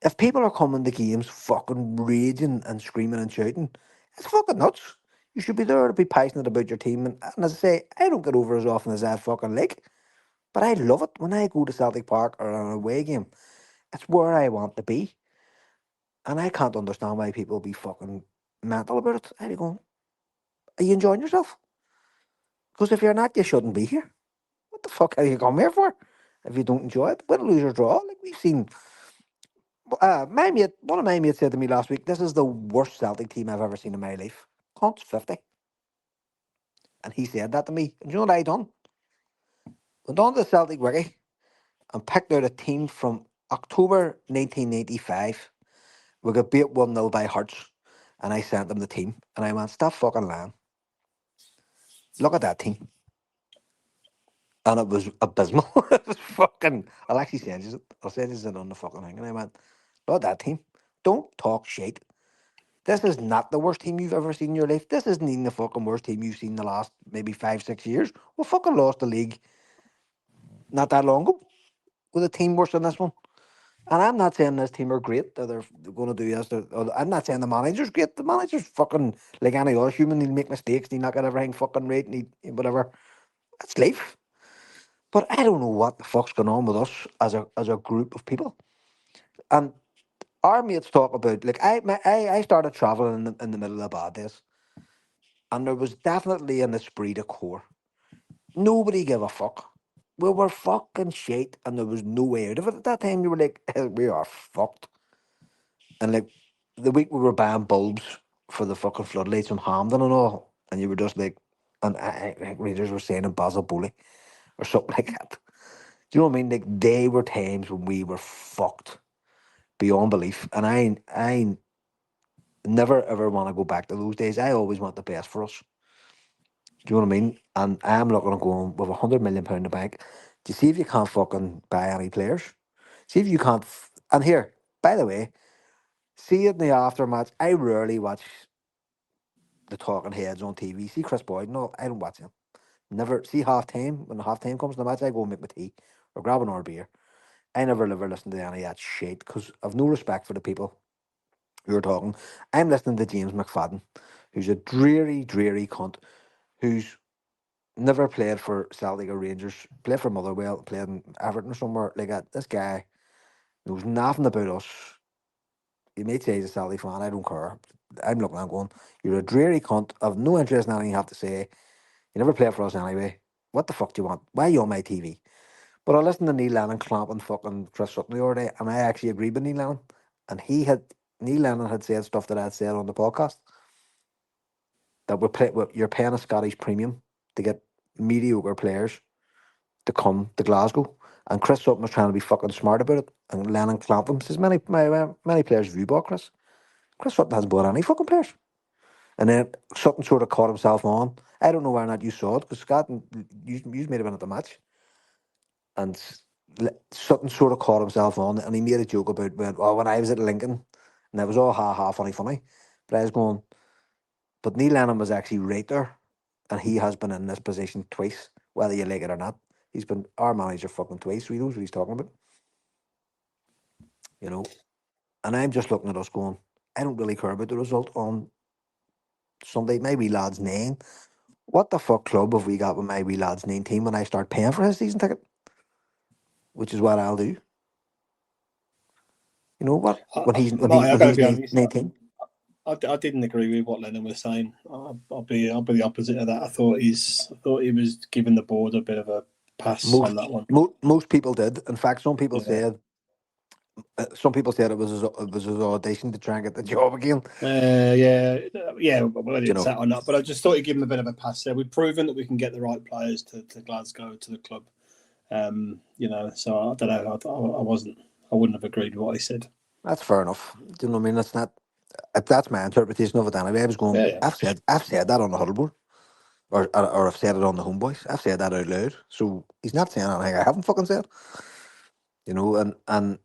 If people are coming to games fucking raging and screaming and shouting, it's fucking nuts. You should be there to be passionate about your team. And as I say, I don't get over as often as I fucking like. But I love it. When I go to Celtic Park or on an away game, it's where I want to be. And I can't understand why people be fucking mental about it. I be going, are you enjoying yourself? Because if you're not, you shouldn't be here. the fuck are you come here for? If you don't enjoy it, win, lose or draw. Like we've seen. One of my mates said to me last week, "This is the worst Celtic team I've ever seen in my life." Cont's 50, and he said that to me. And you know what I done? Went on to the Celtic wiki and picked out a team from October 1995. We got beat 1-0 by Hearts, and I sent them the team, and I went, "Stop fucking lying. Look at that team." And it was abysmal. It was fucking. I'll actually send you it. I'll send you it on the fucking thing. And I went, "Look at that team. Don't talk shit. This is not the worst team you've ever seen in your life. This isn't even the fucking worst team you've seen in the last maybe 5, 6 years. We fucking lost the league not that long ago with a team worse than this one." And I'm not saying this team are great, that they're going to do this. I'm not saying the manager's great. The manager's fucking like any other human. He'll make mistakes. He'll not get everything fucking right. And whatever. That's life. But I don't know what the fuck's going on with us as a group of people. And our mates talk about, like, I started travelling in the middle of bad days. And there was definitely an esprit de corps. Nobody gave a fuck. We were fucking shit, and there was no way out of it. At that time, you were like, we are fucked. And like, the week we were buying bulbs for the fucking floodlights from Hamden and all, and you were just like, and I think readers were saying in Basil Bowley or something like that. Do you know what I mean? Like, they were times when we were fucked beyond belief. And I never ever want to go back to those days. I always want the best for us. Do you know what I mean? And I'm not going to go on with £100 million in the bank to see if you can't fucking buy any players. See if you can't. And here, by the way, see it in the aftermatch. I rarely watch the talking heads on TV. See Chris Boyd? No, I don't watch him. Never see half time. When the half time comes to the match, I go and make my tea or grab an beer. I never ever listen to any of that shit because I've no respect for the people who are talking. I'm listening to James McFadden, who's a dreary cunt, who's never played for Celtic or Rangers, played for Motherwell, played in Everton or somewhere like that. This guy knows nothing about us. You may say he's a Celtic fan, I don't care. I'm looking at him going, "You're a dreary cunt, I've no interest in anything you have to say. You never played for us anyway. What the fuck do you want? Why are you on my TV?" But I listened to Neil Lennon clamping fucking Chris Sutton the other day, and I actually agreed with Neil Lennon. And Neil Lennon had said stuff that I'd said on the podcast, that you're paying a Scottish premium to get mediocre players to come to Glasgow. And Chris Sutton was trying to be fucking smart about it. And Lennon clamped him. Says, many players have you bought, Chris? Chris Sutton hasn't bought any fucking players. And then Sutton sort of caught himself on. I don't know whether or not you saw it, because Scott, you may have been at the match. And Sutton sort of caught himself on, and he made a joke about when I was at Lincoln, and it was all ha funny. But I was going, but Neil Lennon was actually right there, and he has been in this position twice, whether you like it or not. He's been our manager fucking twice, so he knows what he's talking about. You know, and I'm just looking at us going, I don't really care about the result on Sunday. My wee lad's 9. What the fuck club have we got with my wee lad's 9 team when I start paying for his season ticket? Which is what I'll do. You know what? When he's I gotta be honest, 19. I didn't agree with what Lennon was saying. I'll be the opposite of that. I thought he was giving the board a bit of a pass on that one. Most people did. In fact, some people said it was his audition to try and get the job again. Whether it's that or not, but I just thought he'd give him a bit of a pass there. We've proven that we can get the right players to Glasgow, to the club. So I don't know. I wouldn't have agreed with what he said. That's fair enough. Do you know what I mean? That's not. That's my interpretation of it. Anyway, I was going. Yeah. I've said that on the huddle board, or I've said it on the Homeboys. I've said that out loud. So he's not saying anything I haven't fucking said. You know, and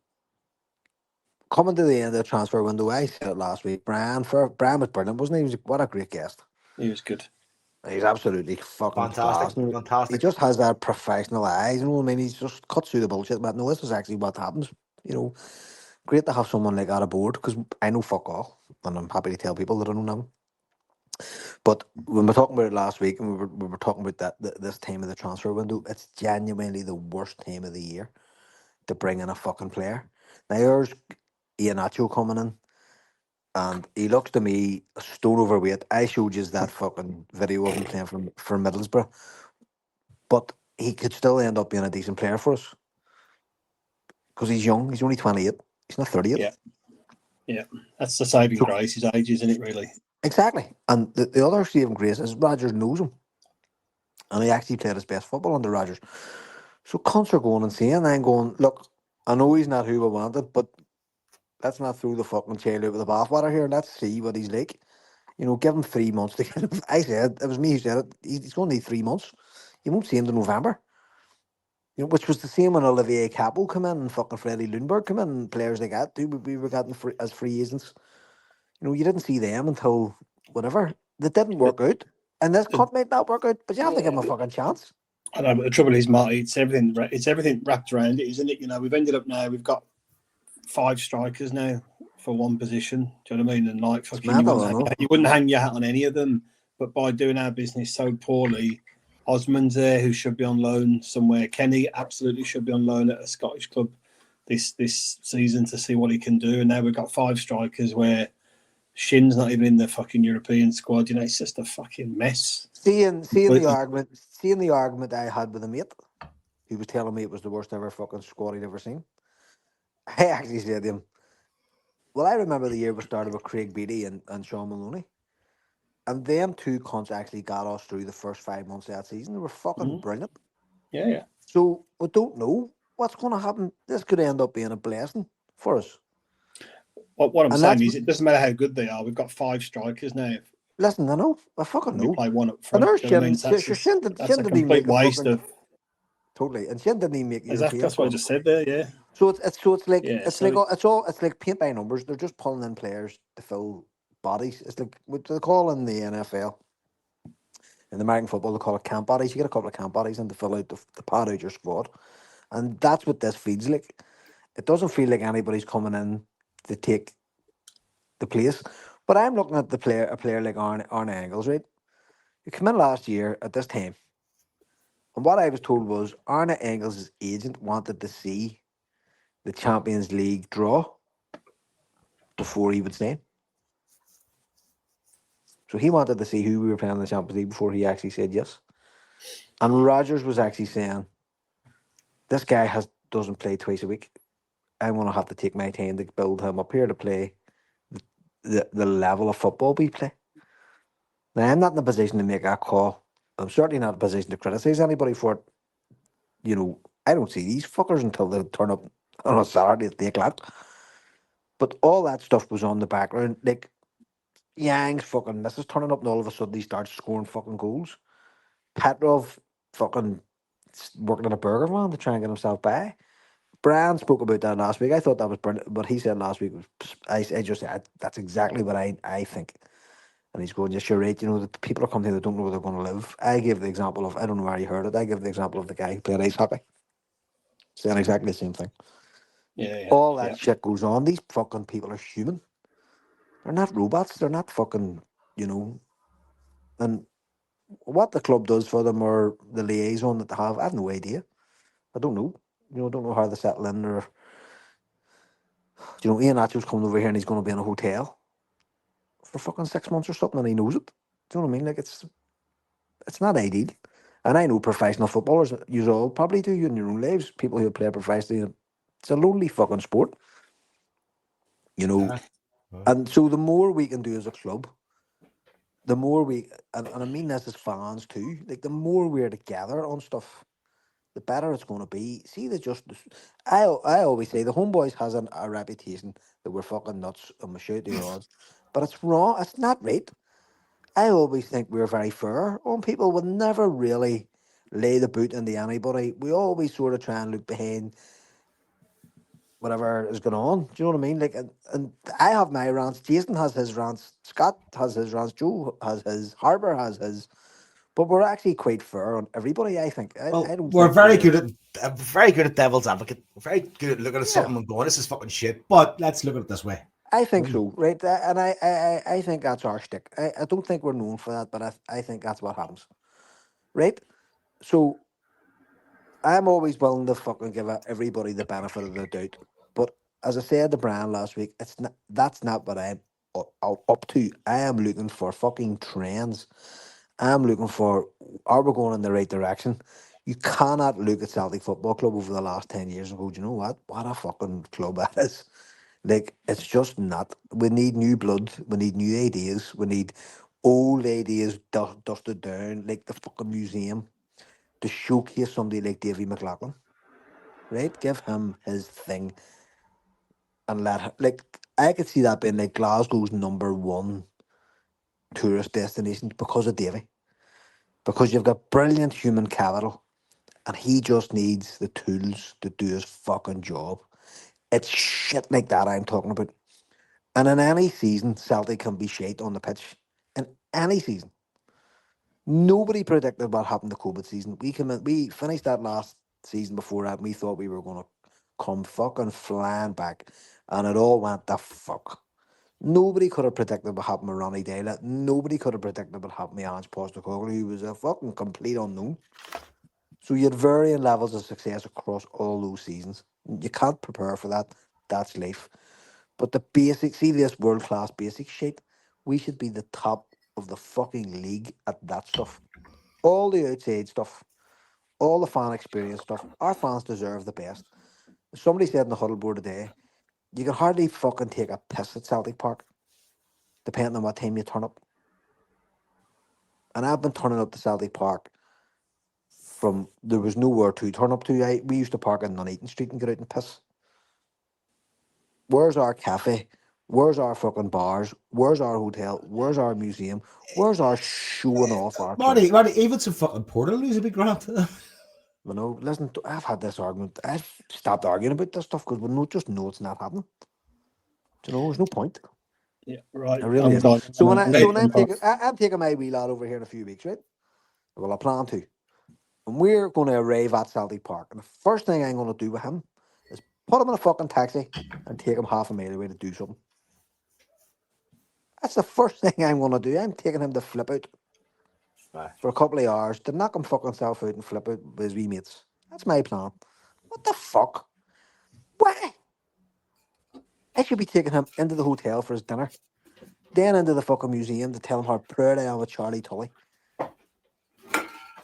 coming to the end of the transfer window, I said it last week. Brian was brilliant, wasn't he? What a great guest. He was good. He's absolutely fucking fantastic. He just has that professional eyes. You know what I mean? He's just cuts through the bullshit. But no, this is actually what happens. You know, great to have someone like that aboard, because I know fuck all, and I'm happy to tell people that I don't know. But when we were talking about it last week, and we were talking about this time of the transfer window, it's genuinely the worst time of the year to bring in a fucking player. Now there's Iheanacho coming in, and he looks to me a stone overweight. I showed you that fucking video of him playing for Middlesbrough. But he could still end up being a decent player for us because he's young. He's only 28. He's not 38. Yeah. That's the saving So, grace. His age, isn't it? Really. exactly. And the other saving grace is Rodgers knows him, and he actually played his best football under Rodgers. So cunts are going and saying, and I'm going, look, I know he's not who we wanted, but let's not throw the fucking child out with the bathwater here. Let's see what he's like. You know, give him 3 months to get him. I said, it was me who said it. He's going to need 3 months. You won't see him to November. You know, which was the same when Olivier Capo come in and fucking Freddie Lundberg come in and players like that. We were getting as free agents. You know, you didn't see them until whatever. That didn't work out. And this cut might not work out, but you have to give him a fucking chance. I know, but the trouble is, Marty, it's everything wrapped around it, isn't it? You know, we've ended up now, we've got 5 strikers now for one position. Do you know what I mean? And like, fucking, you wouldn't hang your hat on any of them. But by doing our business so poorly, Osman's there, who should be on loan somewhere. Kenny absolutely should be on loan at a Scottish club this season to see what he can do. And now we've got 5 strikers where Shin's not even in the fucking European squad. You know, it's just a fucking mess. Seeing the argument I had with a mate, he was telling me it was the worst ever fucking squad he'd ever seen. I actually said to him, well, I remember the year we started with Craig Beattie and Sean Maloney. And them 2 cunts actually got us through the first 5 months of that season. They were fucking brilliant. Yeah. So we don't know what's going to happen. This could end up being a blessing for us. What I'm saying is, it doesn't matter how good they are. We've got 5 strikers now. Listen, I know. I fucking know. We play one up front. And there's Shin that's a complete waste of. Totally, and Shin didn't even make European. That's what I just said there. Yeah. So it's like paint by numbers. They're just pulling in players to fill bodies. It's like what they call in the NFL. In American football, they call it camp bodies. You get a couple of camp bodies and to fill out the pad out your squad, and that's what this feels like. It doesn't feel like anybody's coming in to take the place. But I'm looking at a player like Arne Engels, right? He came in last year at this time. And what I was told was Arne Engels' agent wanted to see the Champions League draw before he would sign. So he wanted to see who we were playing in the Champions League before he actually said yes. And Rodgers was actually saying, this guy doesn't play twice a week. I'm going to have to take my time to build him up here to play the level of football we play. Now, I'm not in a position to make that call. I'm certainly not in a position to criticise anybody for it. You know, I don't see these fuckers until they turn up on a Saturday at 8 o'clock. But all that stuff was on the background. Like, Yang's fucking missus turning up and all of a sudden he starts scoring fucking goals. Petrov fucking working in a burger van to try and get himself by. Brian spoke about that last week. I thought that was brilliant. What he said last week was, I just said, that's exactly what I think. And he's going, yes, you're right. You know, the people are coming here that don't know where they're going to live. I gave the example of, I don't know where you heard it. I give the example of the guy who played ice hockey. Saying exactly the same thing. Yeah. All that shit goes on. These fucking people are human. They're not robots. They're not fucking, you know. And what the club does for them or the liaison that they have, I have no idea. I don't know. You know, I don't know how they settle in or, you know, Ian Atchell's coming over here and he's going to be in a hotel for fucking 6 months or something and he knows it. Do you know what I mean? Like, it's not ideal. And I know professional footballers, you all probably do in your own lives, people who play professionally, it's a lonely fucking sport. You know, and so the more we can do as a club, the more and I mean this as fans too, like the more we're together on stuff, the better it's going to be. See, I always say the Homeboys has a reputation that we're fucking nuts and we shoot the odds, but it's wrong. It's not right. I always think we're very fair on people. Would never really lay the boot into anybody. We always sort of try and look behind whatever is going on. Do you know what I mean? Like, and I have my rants. Jason has his rants. Scott has his rants. Joe has his. Harbour has his. But we're actually quite fair on everybody. I think. We're very good at devil's advocate. We're very good at looking at something and going, "This is fucking shit." But let's look at it this way. I think so, right? And I think that's our shtick. I don't think we're known for that, but I think that's what happens, right? So I'm always willing to fucking give everybody the benefit of the doubt. But as I said to Brian last week, that's not what I'm up to. I am looking for fucking trends. I'm looking for, are we going in the right direction? You cannot look at Celtic Football Club over the last 10 years and go, do you know what? What a fucking club that is. Like, it's just not. We need new blood. We need new ideas. We need old ideas dusted down, like the fucking museum, to showcase somebody like Davy McLaughlin. Right? Give him his thing and let him, like, I could see that being like Glasgow's #1 tourist destination because of Davy. Because you've got brilliant human capital and he just needs the tools to do his fucking job. It's shit like that I'm talking about. And in any season, Celtic can be shite on the pitch. In any season. Nobody predicted what happened to COVID season. We finished that last season before that and we thought we were going to come fucking flying back. And it all went the fuck. Nobody could have predicted what happened with Ronnie Daylight. Nobody could have predicted what happened with Ange Postecoglou. He was a fucking complete unknown. So you had varying levels of success across all those seasons. You can't prepare for that. That's life. But the basic, see this world-class basic shit, we should be the top of the fucking league at that stuff. All the outside stuff, all the fan experience stuff, our fans deserve the best. Somebody said in the huddle board today, you can hardly fucking take a piss at Celtic Park, depending on what time you turn up. And I've been turning up to Celtic Park from, there was nowhere to turn up to. We used to park in Nuneaton Street and get out and piss. Where's our cafe? Where's our fucking bars? Where's our hotel? Where's our museum? Where's our showing off our Marty, club? even some fucking Portal is a big grand. You know, listen, I've had this argument. I've stopped arguing about this stuff because we just know it's not happening. Do you know, there's no point. Yeah, right. It really I'm is. done. So when I'm I'm taking my wee lad over here in a few weeks, right? Well, I plan to. And we're going to arrive at Celtic Park. And the first thing I'm going to do with him is put him in a fucking taxi and take him half a mile away to do something. That's the first thing I'm going to do. I'm taking him to flip out for a couple of hours to knock him fucking self out and flip out with his wee mates. That's my plan. What the fuck? Why? I should be taking him into the hotel for his dinner, then into the fucking museum to tell him how proud I am with Charlie Tully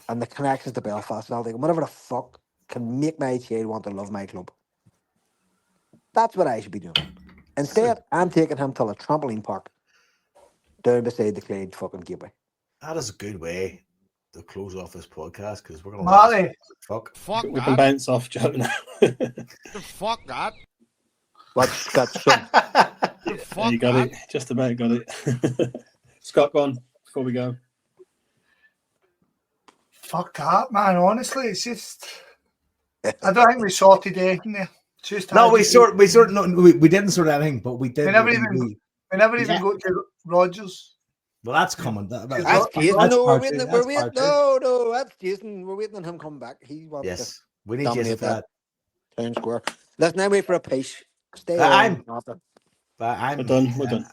and the connections to Belfast and all that, and whatever the fuck can make my child want to love my club. That's what I should be doing. Instead, I'm taking him to a trampoline park down beside the Clyde fucking Gateway. That is a good way to close off this podcast because we're going to Marty. Fuck we can bounce off, Joe. Now. Fuck that. What's got some? Yeah, you got it. Just about got it. Scott, go on before we go. Fuck that, man. Honestly, it's just. I don't think we sorted anything there. It's just no, we didn't sort anything, but we did. We never even got to Rodgers. Well, that's coming. That's Jason. That's No, part we're waiting. two. We're waiting. No, that's Jason. We're waiting on him coming back. He wants Yes, to we need Jason for that. Town Square. Let's now wait for a pace. Stay I'm on after. We're done. We're done.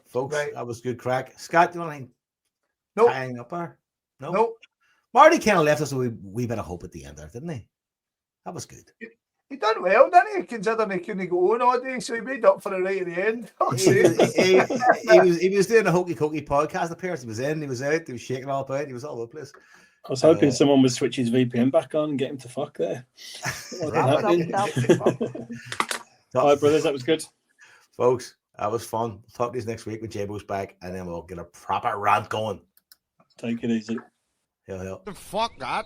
Folks, Right. that was good crack. Scott, do you want to Nope. hang up there? No. Nope. Marty kind of left us a wee bit of hope at the end there, didn't he? That was good. He done well, didn't he? Considering he couldn't go on all day, so he made up for it right at the end. He was doing a hokey cokey podcast appearance. He was in, he was out, he was shaking all about, he was all over the place. I was hoping someone would switch his VPN back on and get him to fuck there. All right, brothers, that was good. Folks, that was fun. We'll talk to you next week when J-Bo's back, and then we'll get a proper rant going. Take it easy. Hell. Fuck that.